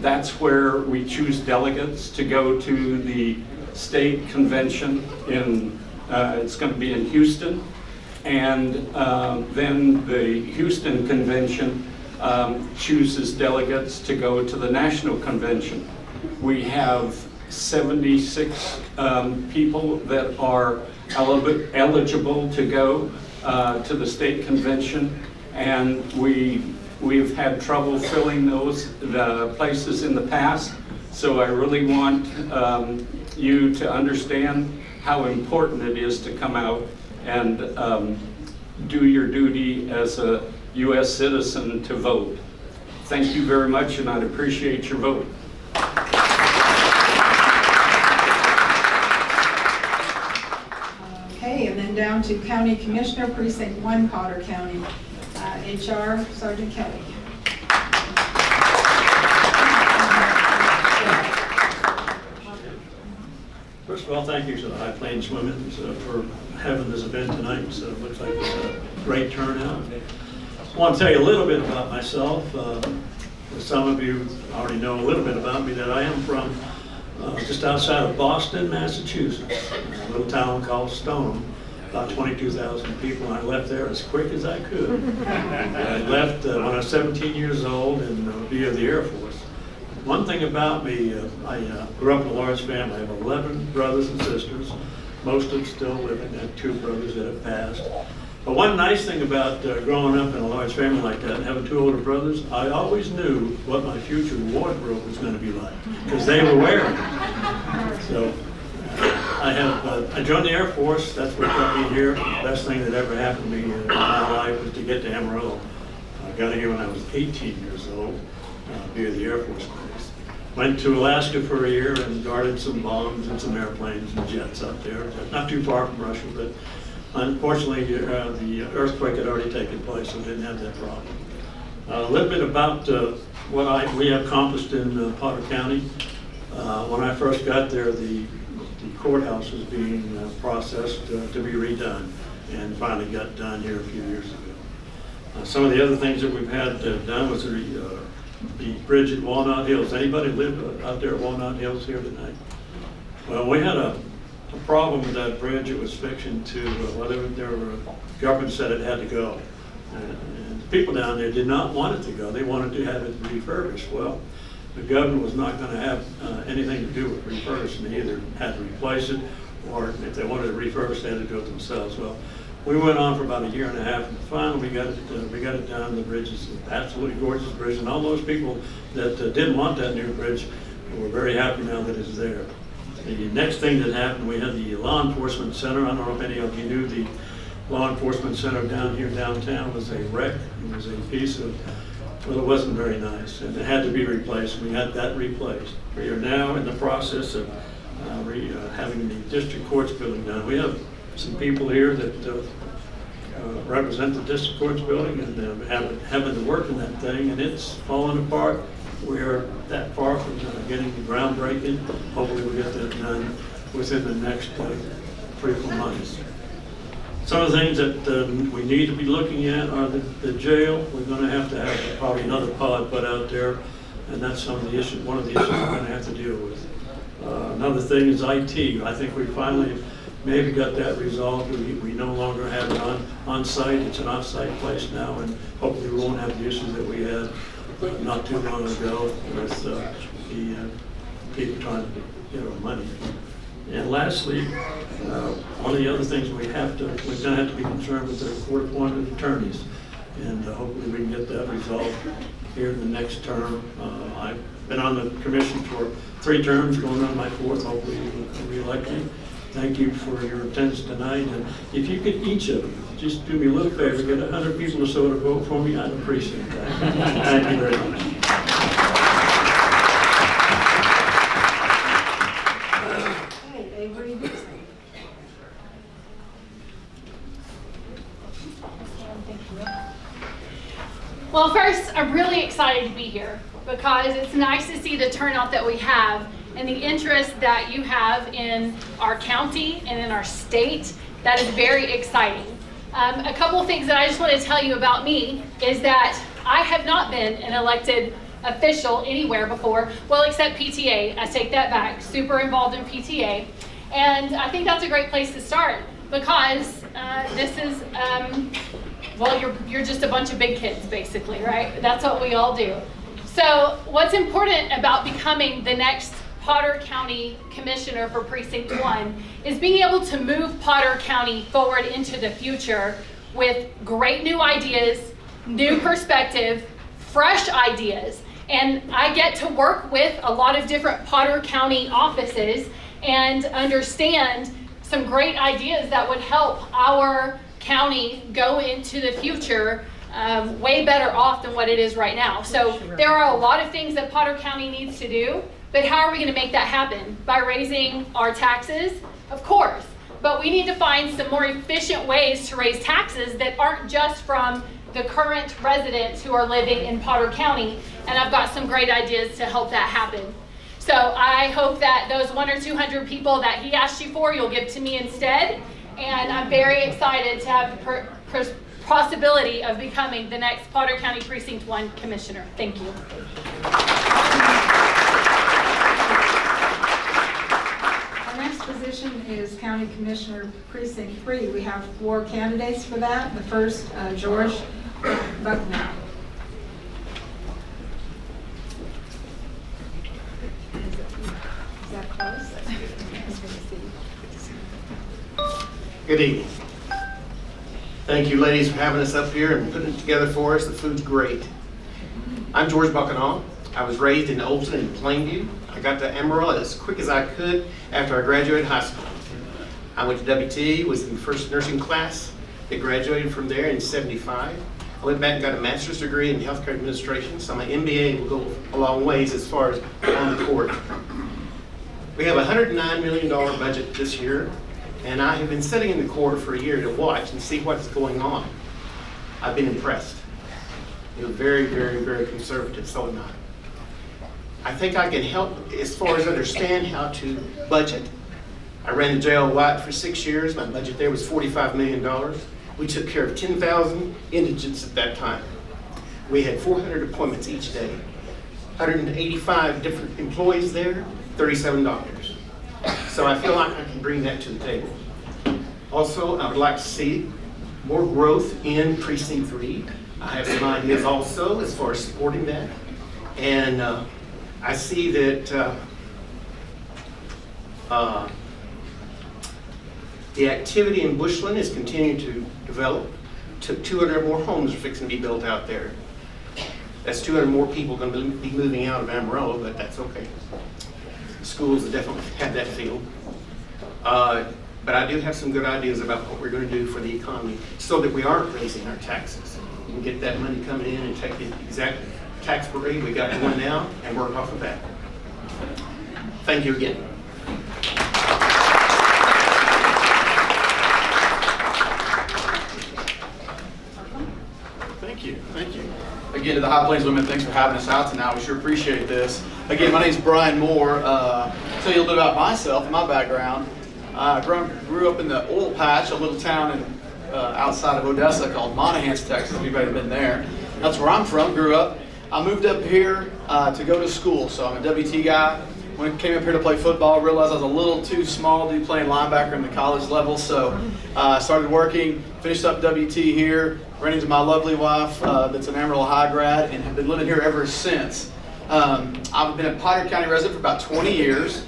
Speaker 15: that's where we choose delegates to go to the state convention in, it's going to be in Houston, and then the Houston convention chooses delegates to go to the national convention. We have 76 people that are eligible to go to the state convention, and we've had trouble filling the places in the past. So I really want you to understand how important it is to come out and do your duty as a U.S. citizen to vote. Thank you very much, and I'd appreciate your vote.
Speaker 10: Okay, and then down to County Commissioner, Precinct 1, Potter County. HR Sergeant Kelly.
Speaker 16: First of all, thank you to the High Plains Women for having this event tonight. So it looks like it's a great turnout. I want to tell you a little bit about myself. Some of you already know a little bit about me, that I am from just outside of Boston, Massachusetts, a little town called Stoneham, about 22,000 people. I left there as quick as I could. I left when I was 17 years old and via the Air Force. One thing about me, I grew up in a large family. I have 11 brothers and sisters, most of them still living. I have 2 brothers that have passed. But one nice thing about growing up in a large family like that and having 2 older brothers, I always knew what my future wardrobe was going to be like, because they were wearing it. So I joined the Air Force. That's what got me here. The best thing that ever happened to me in my life was to get to Amarillo. I got here when I was 18 years old via the Air Force Base. Went to Alaska for a year and guarded some bombs and some airplanes and jets up there. Not too far from Russia, but unfortunately the earthquake had already taken place, so didn't have that problem. A little bit about what we have accomplished in Potter County. When I first got there, the courthouse was being processed to be redone, and finally got done here a few years ago. Some of the other things that we've had done was the bridge at Walnut Hills. Anybody live out there at Walnut Hills here tonight? Well, we had a problem with that bridge. It was fixing to, government said it had to go. And the people down there did not want it to go. They wanted to have it refurbished. Well, the government was not going to have anything to do with refurbishing. They either had to replace it, or if they wanted to refurbish, they had to do it themselves. Well, we went on for about a year and a half, and finally we got it done. The bridge is an absolutely gorgeous bridge, and all those people that didn't want that new bridge were very happy now that it's there. The next thing that happened, we had the law enforcement center. I don't know if any of you knew the law enforcement center down here downtown was a wreck. It was a piece of, well, it wasn't very nice, and it had to be replaced. We had that replaced. We are now in the process of having the district courts building done. We have some people here that represent the district courts building, and having to work in that thing, and it's falling apart. We are that far from getting the groundbreaking. Hopefully we'll get that done within the next 3 or 4 months. Some of the things that we need to be looking at are the jail. We're going to have probably another pod put out there, and that's one of the issues we're going to have to deal with. Another thing is IT. I think we finally maybe got that resolved. We no longer have it on site. It's an off-site place now, and hopefully we won't have the issues that we had not too long ago with the people trying to get our money. And lastly, one of the other things we're going to have to be concerned with are court-appointed attorneys, and hopefully we can get that resolved here in the next term. I've been on the commission for 3 terms, going on my 4th. Hopefully you will re-elect me. Thank you for your attendance tonight, and if you could each of you just do me a little favor, get 100 people or so to vote for me, I'd appreciate that. Thank you very much.
Speaker 10: Okay, Avery Dixon.
Speaker 17: Well, first, I'm really excited to be here because it's nice to see the turnout that we have and the interest that you have in our county and in our state. That is very exciting. A couple of things that I just want to tell you about me is that I have not been an elected official anywhere before, well, except PTA. I take that back. Super involved in PTA. And I think that's a great place to start because this is, well, you're just a bunch of big kids, basically, right? That's what we all do. So what's important about becoming the next Potter County Commissioner for Precinct 1 is being able to move Potter County forward into the future with great new ideas, new perspective, fresh ideas. And I get to work with a lot of different Potter County offices and understand some great ideas that would help our county go into the future way better off than what it is right now. So there are a lot of things that Potter County needs to do, but how are we going to make that happen? By raising our taxes? Of course. But we need to find some more efficient ways to raise taxes that aren't just from the current residents who are living in Potter County. And I've got some great ideas to help that happen. So I hope that those 100 or 200 people that he asked you for, you'll give to me instead. And I'm very excited to have the possibility of becoming the next Potter County Precinct 1 Commissioner. Thank you.
Speaker 10: Our next position is County Commissioner Precinct 3. We have 4 candidates for that. The first, George Bucknow. Is that close?
Speaker 18: Good evening. Thank you, ladies, for having us up here and putting it together for us. The food's great. I'm George Bucknow. I was raised in Olson and Plainview. I got to Amarillo as quick as I could after I graduated high school. I went to WT, was in the first nursing class. They graduated from there in '75. I went back and got a master's degree in healthcare administration, so my MBA will go a long ways as far as on the court. We have a $109 million budget this year, and I have been sitting in the court for a year to watch and see what's going on. I've been impressed. You're very, very, very conservative, so am I. I think I can help as far as understand how to budget. I ran the jail White for 6 years. My budget there was $45 million. We took care of 10,000 indigents at that time. We had 400 appointments each day. 185 different employees there, $37. So I feel like I can bring that to the table. Also, I would like to see more growth in Precinct 3. I have some ideas also as far as supporting that. And I see that the activity in Bushland is continuing to develop. 200 more homes are fixing to be built out there. That's 200 more people going to be moving out of Amarillo, but that's okay. Schools definitely have that feel. But I do have some good ideas about what we're going to do for the economy so that we aren't raising our taxes. We can get that money coming in and take the exact tax rate we got going now and work off of that. Thank you again.
Speaker 12: Thank you. Again, to the High Plains women, thanks for having us out tonight. We sure appreciate this. Again, my name is Brian Moore. Tell you a little bit about myself and my background. I grew up in the oil patch, a little town outside of Odessa called Monahans, Texas, if anybody's been there. That's where I'm from, grew up. I moved up here to go to school, so I'm a WT guy. When I came up here to play football, realized I was a little too small to be playing linebacker in the college level, so I started working, finished up WT here, ran into my lovely wife that's an Amarillo High grad, and have been living here ever since. I've been a Potter County resident for about 20 years,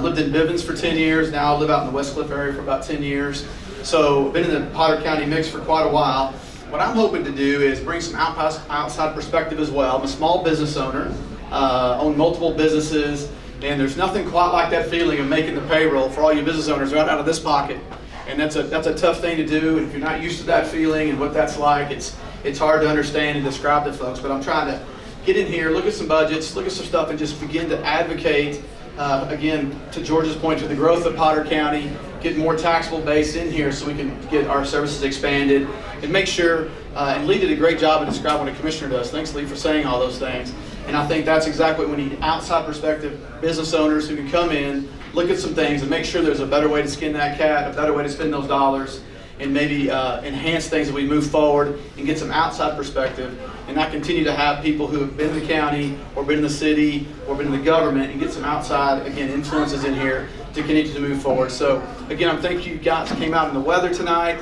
Speaker 12: lived in Bivens for 10 years, now I live out in the West Cliff area for about 10 years. So been in the Potter County mix for quite a while. What I'm hoping to do is bring some outside perspective as well. I'm a small business owner, own multiple businesses, and there's nothing quite like that feeling of making the payroll for all you business owners right out of this pocket. And that's a tough thing to do, and if you're not used to that feeling and what that's like, it's hard to understand and describe to folks. But I'm trying to get in here, look at some budgets, look at some stuff, and just begin to advocate, again, to George's point, to the growth of Potter County, get more taxable base in here so we can get our services expanded, and make sure, and Lee did a great job of describing what a commissioner does. Thanks, Lee, for saying all those things. And I think that's exactly what we need, outside perspective, business owners who can come in, look at some things, and make sure there's a better way to skin that cat, a better way to spend those dollars, and maybe enhance things as we move forward and get some outside perspective, and not continue to have people who have been in the county or been in the city or been in the government, and get some outside, again, influences in here to continue to move forward. So again, I thank you guys came out in the weather tonight.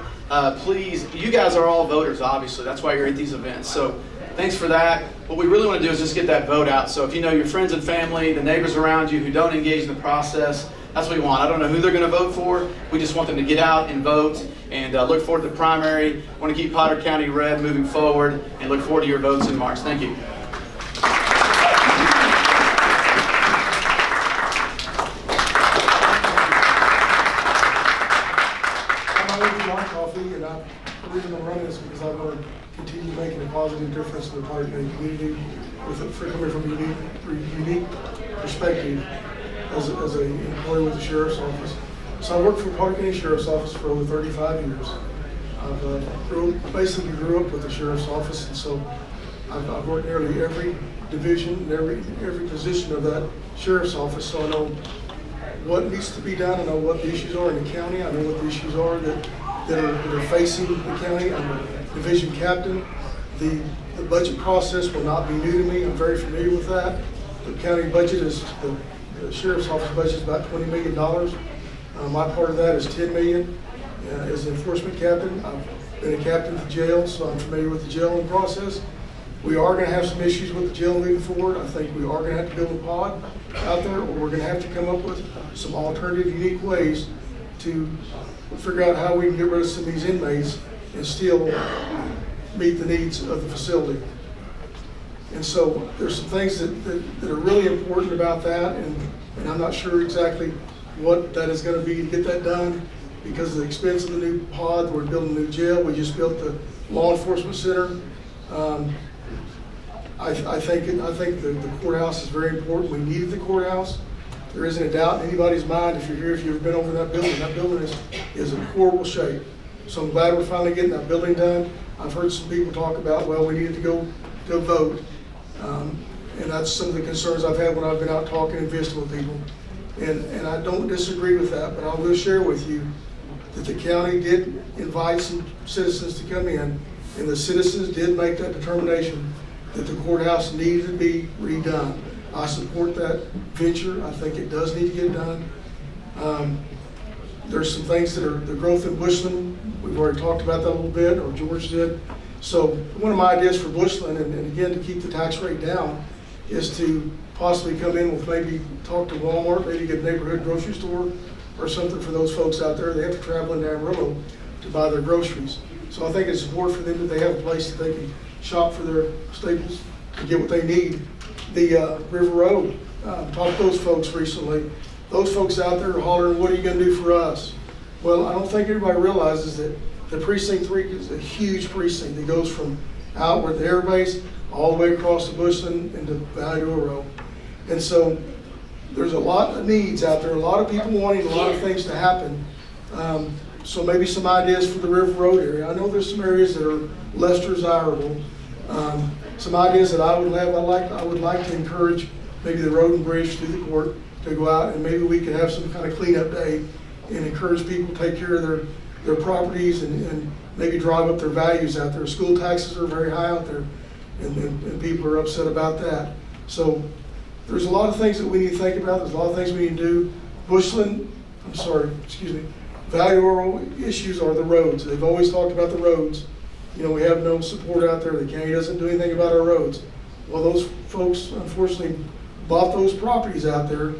Speaker 12: Please, you guys are all voters, obviously. That's why you're at these events. So thanks for that. What we really want to do is just get that vote out. So if you know your friends and family, the neighbors around you who don't engage in the process, that's what we want. I don't know who they're going to vote for. We just want them to get out and vote
Speaker 4: and look forward to the primary. Want to keep Potter County red moving forward, and look forward to your votes in March. Thank you.
Speaker 11: My name is John Coffey, and the reason I'm running is because I want to continue making a positive difference in the Potter County community coming from a unique perspective as an employee with the Sheriff's Office. So I worked for Potter County Sheriff's Office for over 35 years. I basically grew up with the Sheriff's Office, and so I've worked nearly every division, every position of that Sheriff's Office, so I know what needs to be done. I know what the issues are in the county. I know what the issues are that are facing the county. I'm a division captain. The budget process will not be new to me. I'm very familiar with that. The county budget is, the Sheriff's Office budget is about $20 million. My part of that is $10 million. As an enforcement captain, I've been a captain of the jail, so I'm familiar with the jail process. We are going to have some issues with the jail moving forward. I think we are going to have to build a pod out there, or we're going to have to come up with some alternative, unique ways to figure out how we can get rid of some of these inmates and still meet the needs of the facility. And so there's some things that are really important about that, and I'm not sure exactly what that is going to be to get that done because of the expense of the new pod. We're building a new jail. We just built the law enforcement center. I think the courthouse is very important. We needed the courthouse. There isn't a doubt in anybody's mind, if you're here, if you've ever been over that building is in horrible shape. So I'm glad we're finally getting that building done. I've heard some people talk about, well, we needed to go vote. And that's some of the concerns I've had when I've been out talking and visiting with people. And I don't disagree with that, but I will share with you that the county did invite some citizens to come in, and the citizens did make that determination that the courthouse needed to be redone. I support that venture. I think it does need to get done. There's some things that are the growth in Bushland. We've already talked about that a little bit, or George did. So one of my ideas for Bushland, and again to keep the tax rate down, is to possibly come in with maybe talk to Walmart, maybe get a neighborhood grocery store or something for those folks out there. They have to travel into Amarillo to buy their groceries. So I think it's important for them that they have a place that they can shop for their staples to get what they need. The River Road, talked to those folks recently. Those folks out there are hollering, what are you going to do for us? Well, I don't think everybody realizes that the Precinct 3 is a huge precinct that goes from out where the air base all the way across the Bushland into Valley Road. And so there's a lot of needs out there, a lot of people wanting a lot of things to happen. So maybe some ideas for the River Road area. I know there's some areas that are less desirable. Some ideas that I would have, I would like to encourage maybe the Road and Bridge through the court to go out, and maybe we could have some kind of cleanup day and encourage people to take care of their properties and maybe drive up their values out there. School taxes are very high out there, and people are upset about that. So there's a lot of things that we need to think about. There's a lot of things we need to do. Valley Rural issues are the roads. They've always talked about the roads. You know, we have no support out there. The county doesn't do anything about our roads. Well, those folks unfortunately bought those properties out there,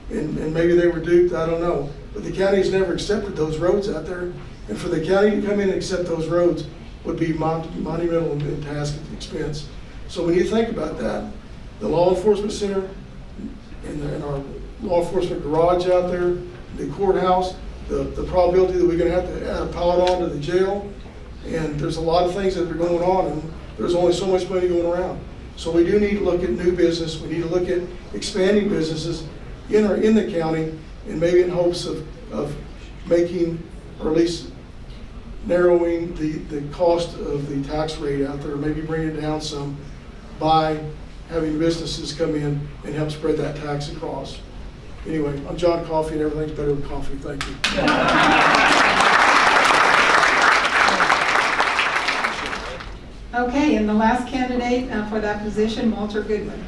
Speaker 11: and maybe they were duped, I don't know. But the county's never accepted those roads out there. And for the county to come in and accept those roads would be monumental in task and expense. So we need to think about that. The law enforcement center and our law enforcement garage out there, the courthouse, the probability that we're going to have to add a pod on to the jail. And there's a lot of things that are going on, and there's only so much money going around. So we do need to look at new business. We need to look at expanding businesses in the county, and maybe in hopes of making, or at least narrowing the cost of the tax rate out there, maybe bring it down some by having businesses come in and help spread that tax across. Anyway, I'm John Coffey, and everything's better with coffee. Thank you.
Speaker 10: Okay, and the last candidate for that position, Walter Goodman.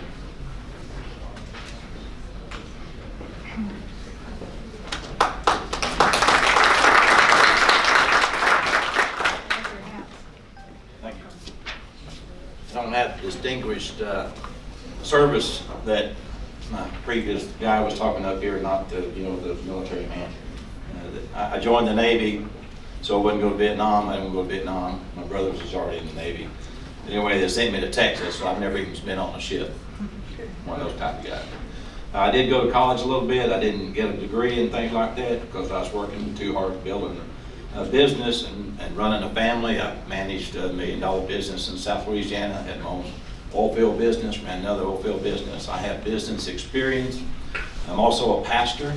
Speaker 19: Thank you. I don't have distinguished service that my previous guy was talking up here, not the military man. I joined the Navy So I wouldn't go to Vietnam. I didn't go to Vietnam. My brother was already in the Navy. Anyway, they sent me to Texas, so I've never even been on a ship. One of those type of guys. I did go to college a little bit. I didn't get a degree and things like that because I was working too hard building a business and running a family. I managed a $1 million business in South Louisiana. I had my own oil field business, ran another oil field business. I have business experience. I'm also a pastor.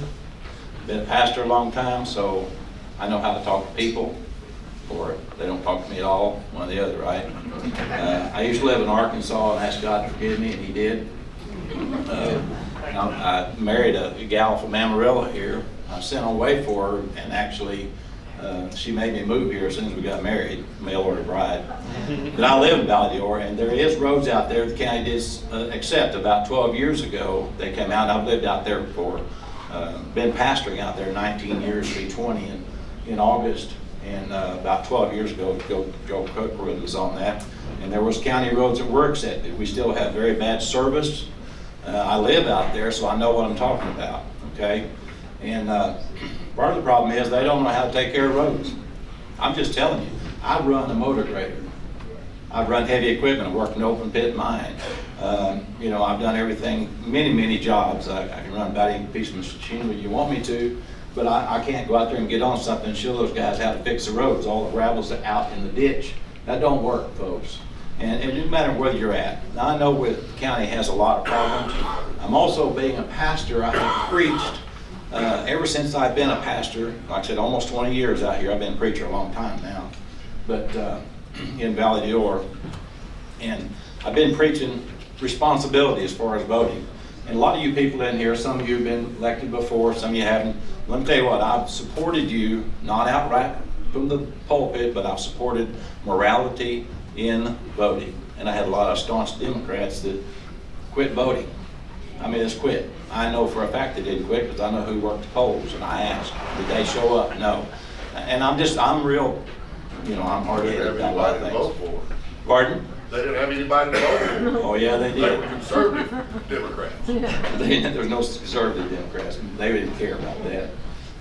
Speaker 19: Been a pastor a long time, so I know how to talk to people, or they don't talk to me at all, one or the other, right? I used to live in Arkansas and asked God to forgive me, and He did. I married a gal from Amarillo here. I sent away for her, and actually she made me move here as soon as we got married, mail order bride. But I live in Valley d'Or, and there is roads out there the county did accept. About 12 years ago, they came out, and I've lived out there for, been pastoring out there 19 years, be 20 in August. And about 12 years ago, Joe Cookwood was on that. And there was county roads that were accepted. We still have very bad service. I live out there, so I know what I'm talking about, okay? And part of the problem is they don't know how to take care of roads. I'm just telling you, I run a motor grader. I've run heavy equipment. I've worked in open pit mine. You know, I've done everything, many jobs. I can run about any piece of machinery you want me to, but I can't go out there and get on something and show those guys how to fix the roads. All the gravel's out in the ditch. That don't work, folks. And it doesn't matter whether you're at. Now, I know the county has a lot of problems. I'm also, being a pastor, I have preached ever since I've been a pastor. Like I said, almost 20 years out here. I've been a preacher a long time now, but in Valley d'Or. And I've been preaching responsibility as far as voting. And a lot of you people in here, some of you have been elected before, some of you haven't. Let me tell you what, I've supported you, not outright from the pulpit, but I've supported morality in voting. And I had a lot of staunch Democrats that quit voting. I mean, it's quit. I know for a fact they didn't quit because I know who worked the polls, and I asked, did they show up? No. And I'm real, you know, I'm hard-headed about a lot of things. Pardon?
Speaker 7: They didn't have anybody to vote for.
Speaker 19: Oh, yeah, they did.
Speaker 7: They were conservative Democrats.
Speaker 19: There's no conservative Democrats. They didn't care about that.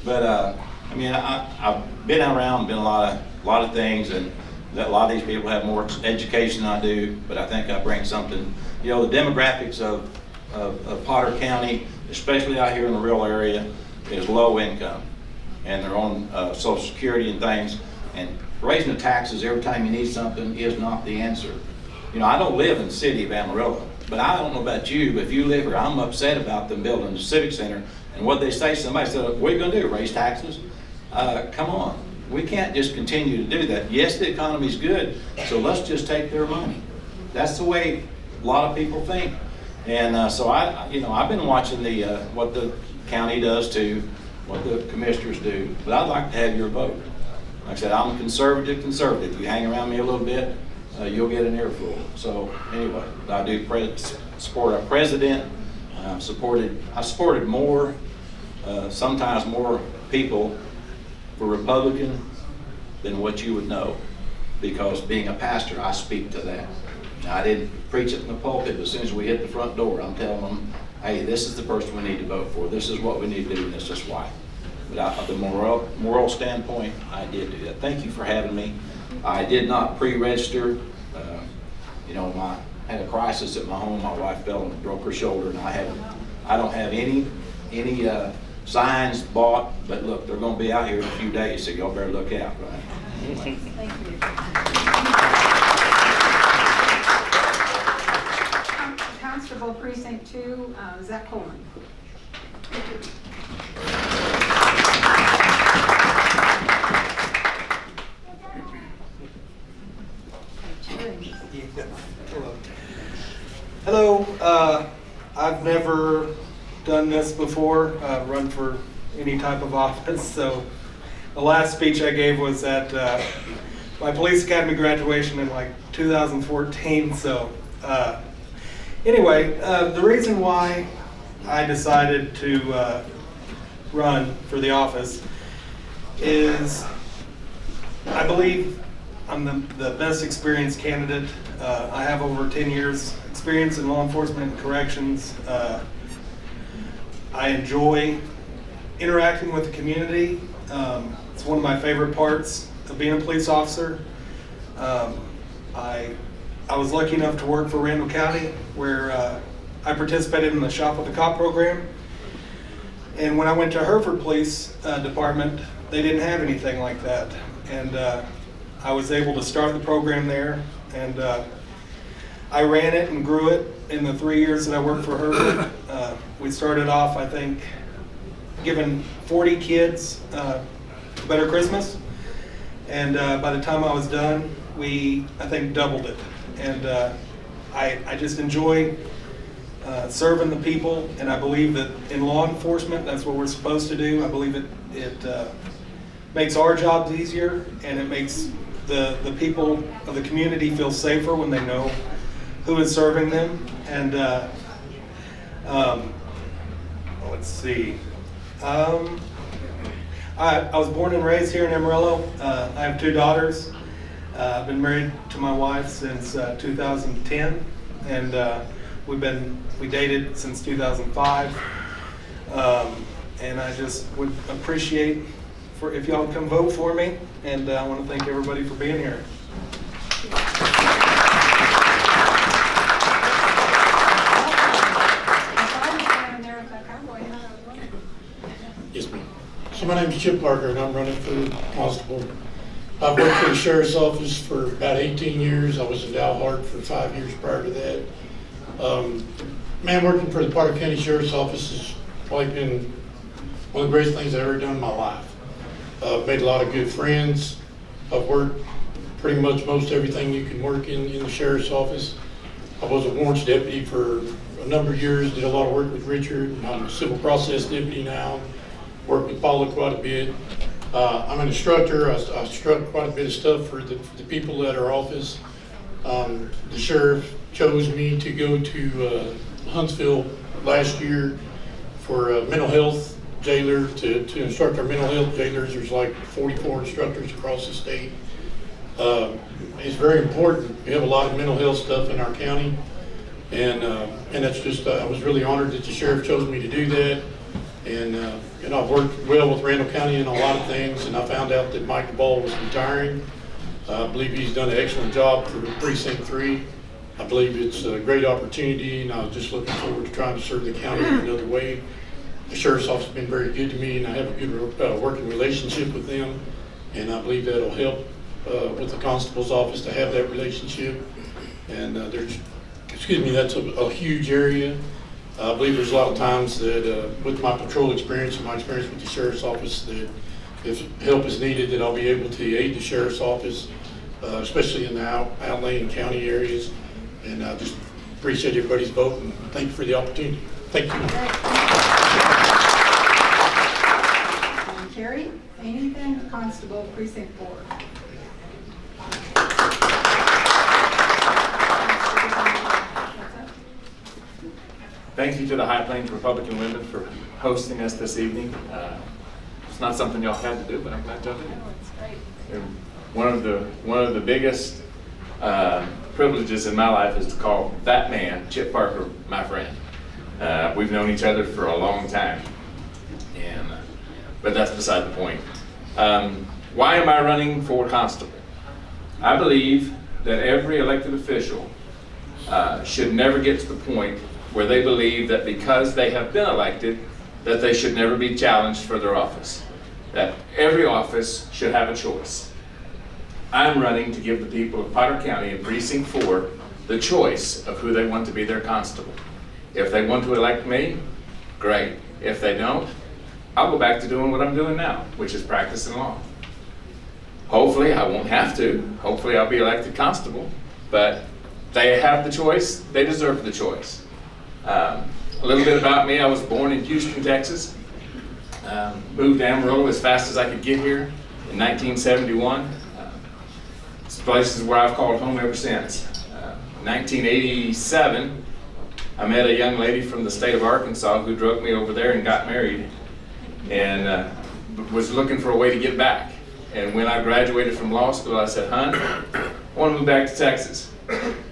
Speaker 19: But I mean, I've been around, been a lot of things, and that a lot of these people have more education than I do. But I think I bring something. You know, the demographics of Potter County, especially out here in the rural area, is low income, and they're on Social Security and things. And raising the taxes every time you need something is not the answer. You know, I don't live in the city of Amarillo, but I don't know about you, but if you live here, I'm upset about them building the Civic Center. And what they say, somebody said, what are you going to do, raise taxes? Come on. We can't just continue to do that. Yes, the economy's good, so let's just take their money. That's the way a lot of people think. And so I've been watching what the county does too, what the commissioners do, but I'd like to have your vote. Like I said, I'm a conservative. You hang around me a little bit, you'll get an earful. So anyway, I do support our president. I've supported more, sometimes more people for Republican than what you would know, because being a pastor, I speak to that. Now, I didn't preach it in the pulpit, but as soon as we hit the front door, I'm telling them, hey, this is the person we need to vote for. This is what we need to do, and this is why. But the moral standpoint, I did do that. Thank you for having me. I did not pre-register. You know, I had a crisis at my home. My wife fell and broke her shoulder, and I don't have any signs bought. But look, they're going to be out here in a few days, so y'all better look out, right?
Speaker 10: Thank you. Constable Precinct 2, Zach Coleman.
Speaker 2: Hello. I've never done this before, run for any type of office. So the last speech I gave was at my police academy graduation in like 2014. So anyway, the reason why I decided to run for the office is I believe I'm the best experienced candidate. I have over 10 years experience in law enforcement and corrections. I enjoy interacting with the community. It's one of my favorite parts
Speaker 20: of being a police officer. I was lucky enough to work for Randall County, where I participated in the Shop with a Cop program. And when I went to Hereford Police Department, they didn't have anything like that. And I was able to start the program there, and I ran it and grew it in the 3 years that I worked for Hereford. We started off, I think, giving 40 kids a better Christmas. And by the time I was done, we, I think, doubled it. And I just enjoy serving the people, and I believe that in law enforcement, that's what we're supposed to do. I believe it makes our jobs easier, and it makes the people of the community feel safer when they know who is serving them. And let's see. I was born and raised here in Amarillo. I have 2 daughters. I've been married to my wife since 2010, and we dated since 2005. And I just would appreciate if y'all would come vote for me, and I want to thank everybody for being here.
Speaker 11: Yes, ma'am. So my name is Chip Parker, and I'm running for constable. I've worked for the sheriff's office for about 18 years. I was in Dalhart for 5 years prior to that. Man, working for the Parker County Sheriff's Office has probably been one of the greatest things I've ever done in my life. I've made a lot of good friends. I've worked pretty much most everything you can work in the sheriff's office. I was a warrants deputy for a number of years, did a lot of work with Richard. I'm a civil process deputy now, work with Paula quite a bit. I'm an instructor. I instruct quite a bit of stuff for the people at our office. The sheriff chose me to go to Huntsville last year for a mental health jailer to instruct our mental health jailers. There's like 44 instructors across the state. It's very important. We have a lot of mental health stuff in our county, and that's just I was really honored that the sheriff chose me to do that. And I've worked well with Randall County in a lot of things, and I found out that Mike Ball was retiring. I believe he's done an excellent job for Precinct 3. I believe it's a great opportunity, and I was just looking forward to trying to serve the county in another way. The sheriff's office has been very good to me, and I have a good working relationship with them, and I believe that'll help with the constable's office to have that relationship. And that's a huge area. I believe there's a lot of times that with my patrol experience and my experience with the sheriff's office, that if help is needed, that I'll be able to aid the sheriff's office, especially in the outlying county areas. And I just appreciate everybody's vote, and thank you for the opportunity. Thank you.
Speaker 10: Carrie, anything, Constable, Precinct 4.
Speaker 4: Thank you to the High Plains Republican Women for hosting us this evening. It's not something y'all had to do, but I'm glad y'all did. And one of the biggest privileges in my life is to call that man, Chip Parker, my friend. We've known each other for a long time, but that's beside the point. Why am I running for constable? I believe that every elected official should never get to the point where they believe that because they have been elected, that they should never be challenged for their office. That every office should have a choice. I'm running to give the people of Potter County and Precinct 4 the choice of who they want to be their constable. If they want to elect me, great. If they don't, I'll go back to doing what I'm doing now, which is practicing law. Hopefully I won't have to. Hopefully I'll be elected constable, but they have the choice. They deserve the choice. A little bit about me. I was born in Houston, Texas. Moved to Amarillo as fast as I could get here in 1971. It's places where I've called home ever since. 1987, I met a young lady from the state of Arkansas who drug me over there and got married, and was looking for a way to get back. And when I graduated from law school, I said, "Hon, I want to move back to Texas,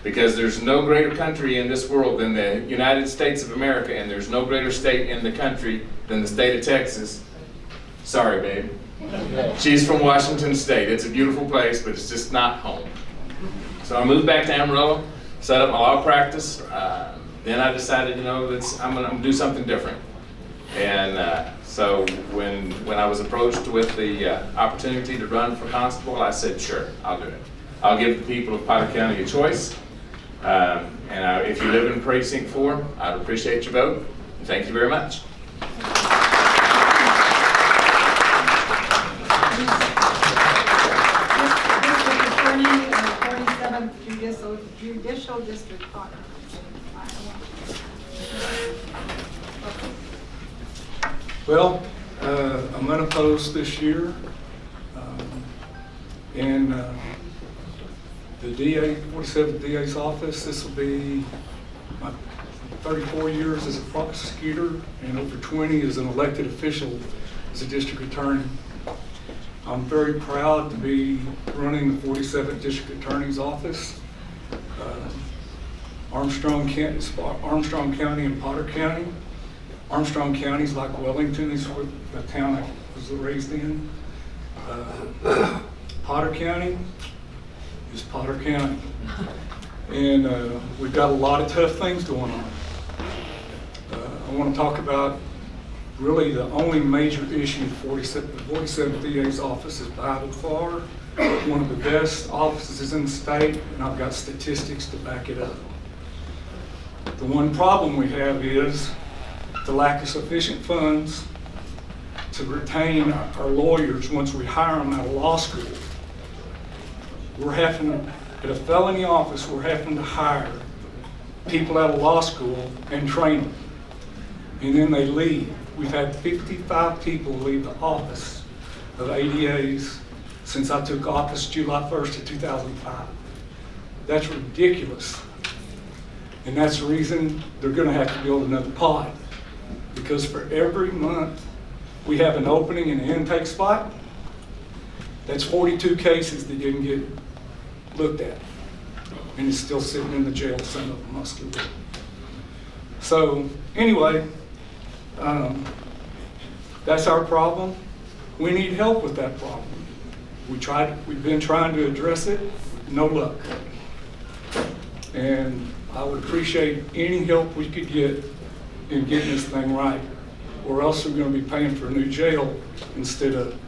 Speaker 4: because there's no greater country in this world than the United States of America, and there's no greater state in the country than the state of Texas. Sorry, babe,
Speaker 13: She's from Washington State. It's a beautiful place, but it's just not home. So I moved back to Amarillo, set up my law practice. Then I decided, I'm gonna do something different. And so when I was approached with the opportunity to run for constable, I said, sure, I'll do it. I'll give the people of Potter County a choice. If you live in Precinct 4, I'd appreciate your vote. Thank you very much.
Speaker 10: Judicial District Potter.
Speaker 21: Well, I'm unopposed this year. And the 47th DA's office, this will be my 34 years as a prosecutor and over 20 as an elected official as a district attorney. I'm very proud to be running the 47th District Attorney's Office. Armstrong County and Potter County. Armstrong County is like Wellington, is the town I was raised in. Potter County is Potter County. And we've got a lot of tough things going on. I want to talk about really the only major issue the 47th DA's office is by far one of the best offices in the state, and I've got statistics to back it up. The one problem we have is the lack of sufficient funds to retain our lawyers once we hire them out of law school. We're having, at a felony office, we're having to hire people out of law school and train them, and then they leave. We've had 55 people leave the office of ADAs since I took office July 1st of 2005. That's ridiculous. And that's the reason they're gonna have to build another pod. Because for every month we have an opening in the intake spot, that's 42 cases that didn't get looked at. And it's still sitting in the jail, some of them must have been. So anyway, that's our problem. We need help with that problem. We've been trying to address it, no luck. And I would appreciate any help we could get in getting this thing right, or else we're going to be paying for a new jail instead of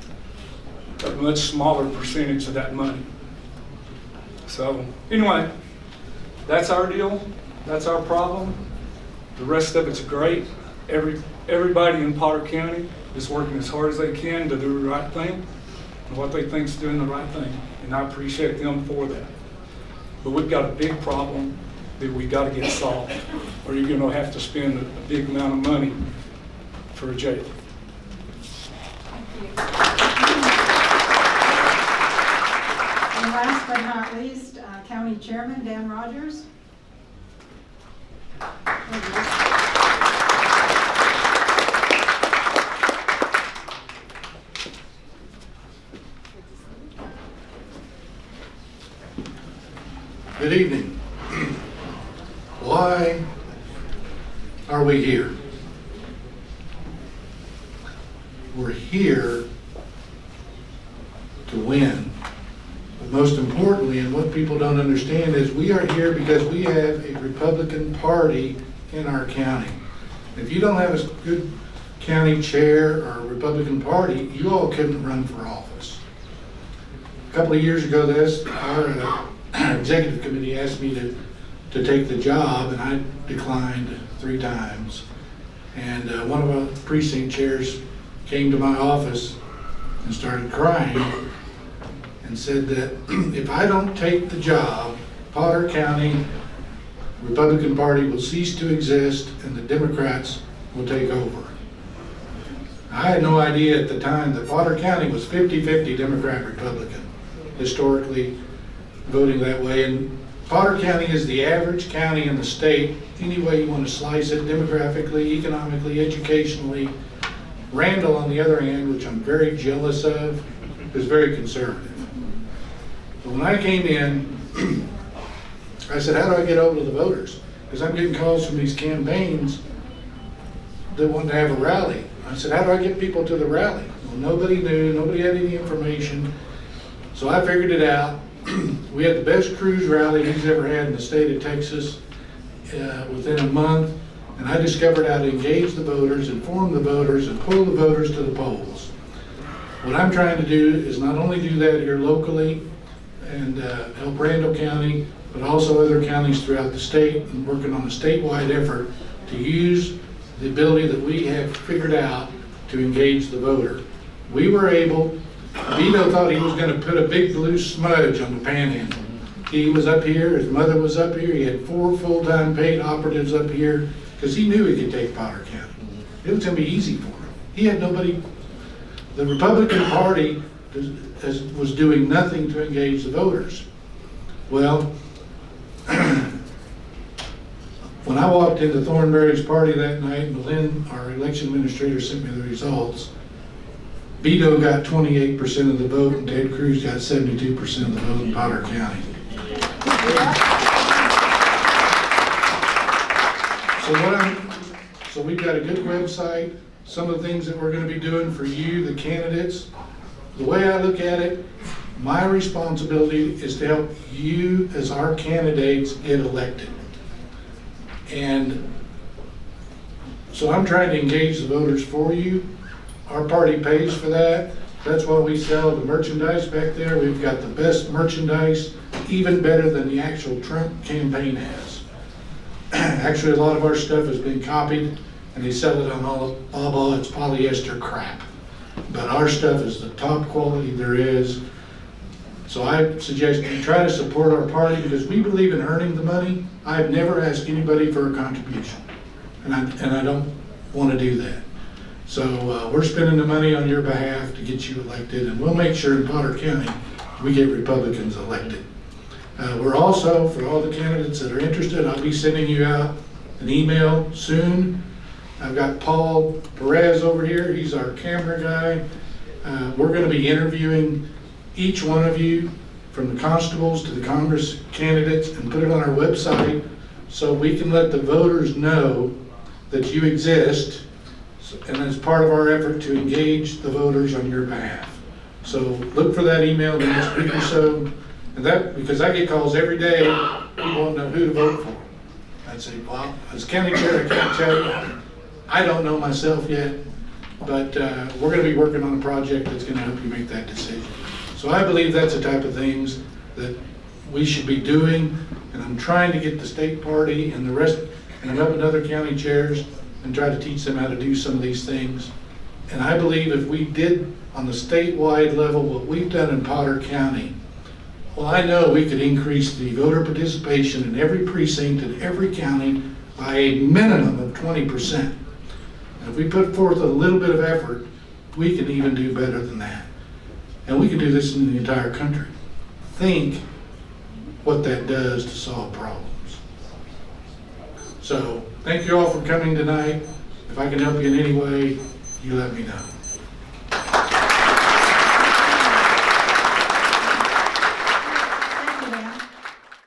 Speaker 21: a much smaller percentage of that money. So anyway, that's our deal. That's our problem. The rest of it's great. Everybody in Potter County is working as hard as they can to do the right thing and what they think is doing the right thing, and I appreciate them for that. But we've got a big problem that we got to get solved, or you're going to have to spend a big amount of money for a jail.
Speaker 10: And last but not least, County Chairman Dan Rogers.
Speaker 9: Good evening. Why are we here? We're here to win. But most importantly, and what people don't understand, is we are here because we have a Republican Party in our county. If you don't have a good county chair or a Republican Party, you all couldn't run for office. A couple of years ago, our executive committee asked me to take the job, and I declined 3 times. And one of our precinct chairs came to my office and started crying and said that if I don't take the job, Potter County Republican Party will cease to exist and the Democrats will take over. I had no idea at the time that Potter County was 50-50 Democrat-Republican, historically voting that way. And Potter County is the average county in the state, any way you want to slice it, demographically, economically, educationally. Randall, on the other hand, which I'm very jealous of, is very conservative. But when I came in, I said, how do I get over to the voters? Because I'm getting calls from these campaigns
Speaker 11: they wanted to have a rally. I said, how do I get people to the rally? Well, nobody knew, nobody had any information. So I figured it out. We had the best cruise rally he's ever had in the state of Texas within a month. And I discovered how to engage the voters, inform the voters, and pull the voters to the polls. What I'm trying to do is not only do that here locally and help Randall County, but also other counties throughout the state, and working on a statewide effort to use the ability that we have figured out to engage the voter. We were able, Vito thought he was going to put a big blue smudge on the panhandle. He was up here, his mother was up here, he had 4 full-time paid operatives up here, because he knew he could take Potter County. It was going to be easy for him. He had nobody. The Republican Party was doing nothing to engage the voters. Well, when I walked into Thornberry's party that night, and Lynn, our election administrator, sent me the results, Vito got 28% of the vote, and Ted Cruz got 72% of the vote in Potter County. So we've got a good website, some of the things that we're going to be doing for you, the candidates. The way I look at it, my responsibility is to help you as our candidates get elected. And so I'm trying to engage the voters for you. Our party pays for that. That's why we sell the merchandise back there. We've got the best merchandise, even better than the actual Trump campaign has. Actually, a lot of our stuff has been copied, and they sell it on Alibaba. It's polyester crap. But our stuff is the top quality there is. So I suggest you try to support our party, because we believe in earning the money. I've never asked anybody for a contribution, and I don't want to do that. So we're spending the money on your behalf to get you elected, and we'll make sure in Potter County we get Republicans elected. We're also, for all the candidates that are interested, I'll be sending you out an email soon. I've got Paul Perez over here. He's our camera guy. We're going to be interviewing each one of you, from the constables to the Congress candidates, and put it on our website so we can let the voters know that you exist, and as part of our effort to engage the voters on your behalf. So look for that email in the next week or so. And that, because I get calls every day, people want to know who to vote for. I'd say, well, as county chair, I can't tell you. I don't know myself yet, but we're going to be working on a project that's going to help you make that decision. So I believe that's the type of things that we should be doing, and I'm trying to get the state party and the rest, and I'm helping other county chairs and try to teach them how to do some of these things. And I believe if we did on the statewide level what we've done in Potter County, well, I know we could increase the voter participation in every precinct in every county by a minimum of 20%. And if we put forth a little bit of effort, we can even do better than that. And we can do this in the entire country. Think what that does to solve problems. So thank you all for coming tonight. If I can help you in any way, you let me know.